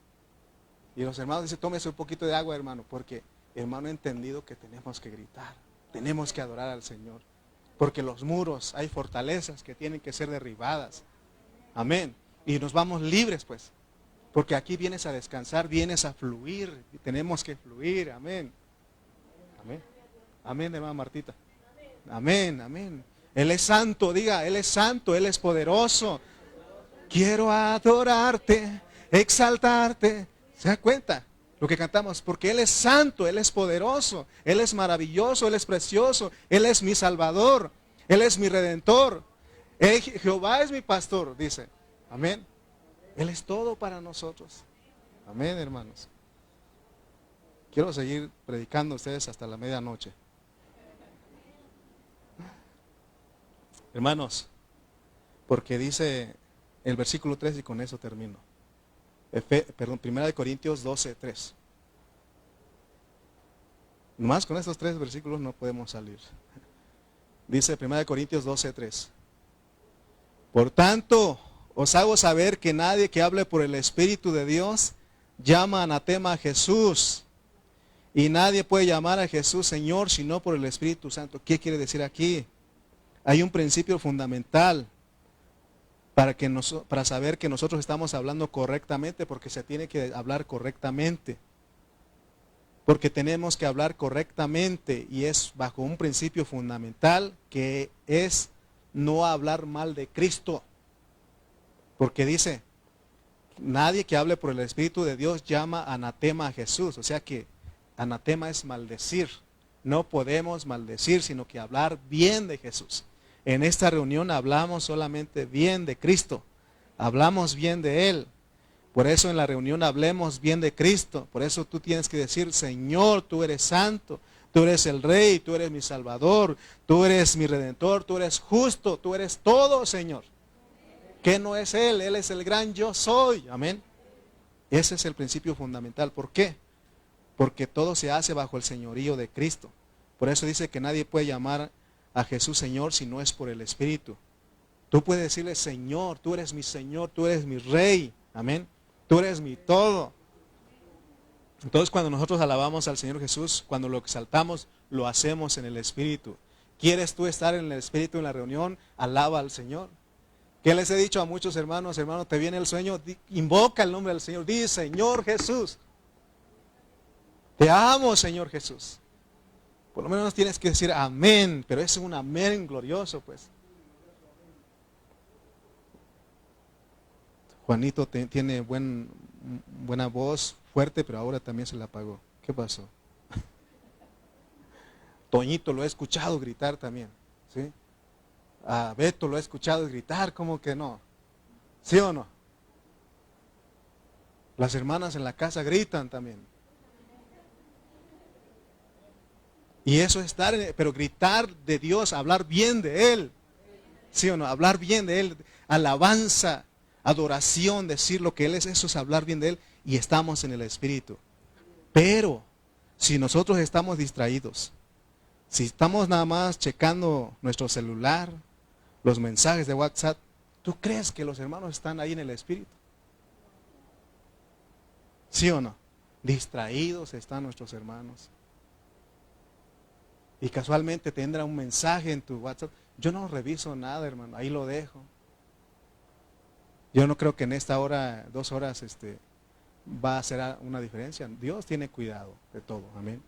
Y los hermanos dicen, tómese un poquito de agua, hermano, porque hermano he entendido que tenemos que gritar, tenemos que adorar al Señor. Porque los muros, hay fortalezas que tienen que ser derribadas. Amén. Y nos vamos libres, pues. Porque aquí vienes a descansar, vienes a fluir. Y tenemos que fluir. Amén. Amén. Amén, hermana Martita. Amén, amén. Él es santo, diga, Él es santo, Él es poderoso. Quiero adorarte, exaltarte. ¿Se da cuenta lo que cantamos? Porque Él es santo, Él es poderoso, Él es maravilloso, Él es precioso, Él es mi salvador, Él es mi redentor. Jehová es mi pastor, dice. Amén. Él es todo para nosotros. Amén, hermanos. Quiero seguir predicando a ustedes hasta la medianoche. Hermanos, porque dice el versículo 3 y con eso termino. 1 Corintios 12:3. Más con estos 3 versículos no podemos salir. Dice 1 Corintios 12:3. Por tanto, os hago saber que nadie que hable por el Espíritu de Dios llama anatema a Jesús. Y nadie puede llamar a Jesús Señor sino por el Espíritu Santo. ¿Qué quiere decir aquí? Hay un principio fundamental para saber que nosotros estamos hablando correctamente, porque se tiene que hablar correctamente. Porque tenemos que hablar correctamente y es bajo un principio fundamental que es no hablar mal de Cristo. Porque dice, nadie que hable por el Espíritu de Dios llama anatema a Jesús. O sea que anatema es maldecir. No podemos maldecir, sino que hablar bien de Jesús. En esta reunión hablamos solamente bien de Cristo. Hablamos bien de Él. Por eso en la reunión hablemos bien de Cristo. Por eso tú tienes que decir, Señor, tú eres santo. Tú eres el Rey, tú eres mi Salvador. Tú eres mi Redentor, tú eres justo. Tú eres todo, Señor. ¿Qué no es Él? Él es el gran yo soy. Amén. Ese es el principio fundamental. ¿Por qué? Porque todo se hace bajo el señorío de Cristo. Por eso dice que nadie puede llamar a Jesús Señor si no es por el Espíritu. Tú puedes decirle, Señor, tú eres mi Señor, tú eres mi Rey. Amén. Tú eres mi todo. Entonces cuando nosotros alabamos al Señor Jesús, cuando lo exaltamos, lo hacemos en el Espíritu. ¿Quieres tú estar en el Espíritu en la reunión? Alaba al Señor. ¿Qué les he dicho a muchos hermanos? Hermano, te viene el sueño, invoca el nombre del Señor. Di, Señor Jesús. Te amo, Señor Jesús. Por lo menos tienes que decir amén, pero es un amén glorioso, pues. Juanito tiene buena voz, fuerte, pero ahora también se la apagó. ¿Qué pasó? Toñito lo he escuchado gritar también, ¿sí? A Beto lo he escuchado gritar, ¿cómo que no? ¿Sí o no? Las hermanas en la casa gritan también. Y eso es estar, pero gritar de Dios, hablar bien de Él. ¿Sí o no? Hablar bien de Él, alabanza, adoración, decir lo que Él es, eso es hablar bien de Él y estamos en el Espíritu. Pero si nosotros estamos distraídos, si estamos nada más checando nuestro celular, los mensajes de WhatsApp, ¿tú crees que los hermanos están ahí en el Espíritu? ¿Sí o no? Distraídos están nuestros hermanos. Y casualmente tendrá un mensaje en tu WhatsApp. Yo no reviso nada, hermano, ahí lo dejo. Yo no creo que en esta hora, 2 horas, va a hacer una diferencia. Dios tiene cuidado de todo, amén.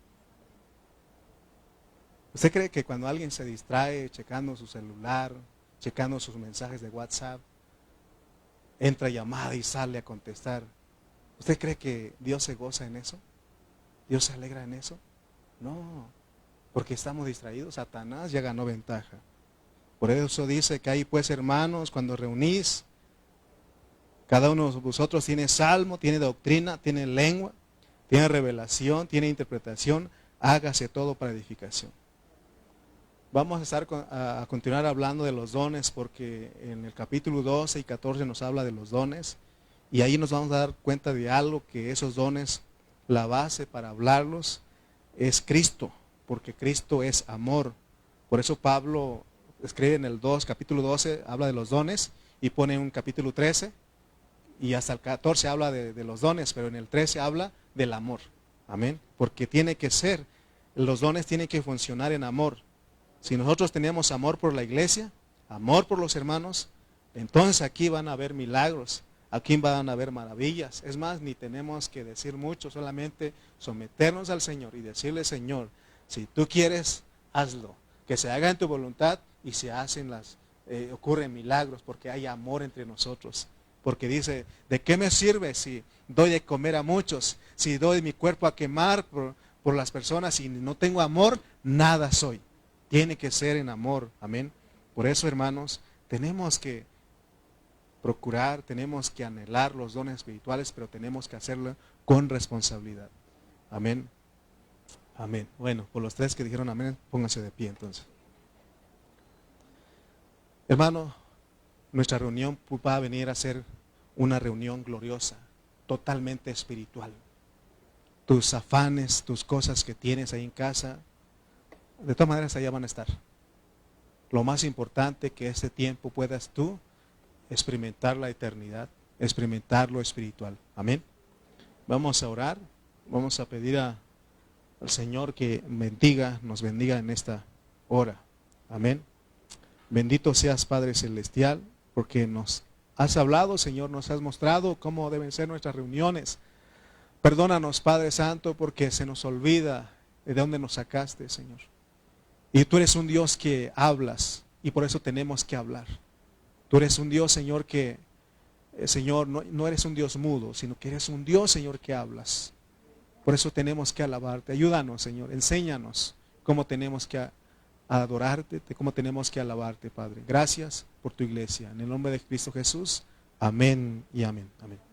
¿Usted cree que cuando alguien se distrae checando su celular, checando sus mensajes de WhatsApp, entra llamada y sale a contestar, ¿usted cree que Dios se goza en eso? ¿Dios se alegra en eso? No, porque estamos distraídos. Satanás ya ganó ventaja. Por eso dice que ahí pues, hermanos, cuando reunís, cada uno de vosotros tiene salmo, tiene doctrina, tiene lengua, tiene revelación, tiene interpretación, hágase todo para edificación. Vamos a continuar hablando de los dones, porque en el capítulo 12 y 14 nos habla de los dones, y ahí nos vamos a dar cuenta de algo, que esos dones, la base para hablarlos es Cristo, porque Cristo es amor. Por eso Pablo escribe en el capítulo 12, habla de los dones, y pone un capítulo 13, y hasta el 14 habla de los dones, pero en el 13 habla del amor. Amén. Porque tiene que ser, los dones tienen que funcionar en amor. Si nosotros tenemos amor por la iglesia, amor por los hermanos, entonces aquí van a haber milagros, aquí van a haber maravillas. Es más, ni tenemos que decir mucho, solamente someternos al Señor y decirle: Señor, si tú quieres, hazlo. Que se haga en tu voluntad, y se hacen ocurren milagros, porque hay amor entre nosotros. Porque dice: ¿de qué me sirve si doy de comer a muchos? Si doy mi cuerpo a quemar por las personas y no tengo amor, nada soy. Tiene que ser en amor, amén. Por eso, hermanos, tenemos que procurar, tenemos que anhelar los dones espirituales, pero tenemos que hacerlo con responsabilidad. Amén. Amén. Bueno, por los 3 que dijeron amén, pónganse de pie entonces. Hermano, nuestra reunión va a venir a ser una reunión gloriosa, totalmente espiritual. Tus afanes, tus cosas que tienes ahí en casa, de todas maneras allá van a estar. Lo más importante, que este tiempo puedas tú experimentar la eternidad, experimentar lo espiritual. Amén. Vamos a orar, vamos a pedir al Señor que nos bendiga en esta hora. Amén. Bendito seas, Padre Celestial, porque nos has hablado, Señor, nos has mostrado cómo deben ser nuestras reuniones. Perdónanos, Padre Santo, porque se nos olvida de dónde nos sacaste, Señor. Y tú eres un Dios que hablas, y por eso tenemos que hablar. Tú eres un Dios, Señor, que, Señor, no eres un Dios mudo, sino que eres un Dios, Señor, que hablas. Por eso tenemos que alabarte. Ayúdanos, Señor, enséñanos cómo tenemos que adorarte, cómo tenemos que alabarte, Padre. Gracias por tu iglesia. En el nombre de Cristo Jesús, amén y amén. Amén.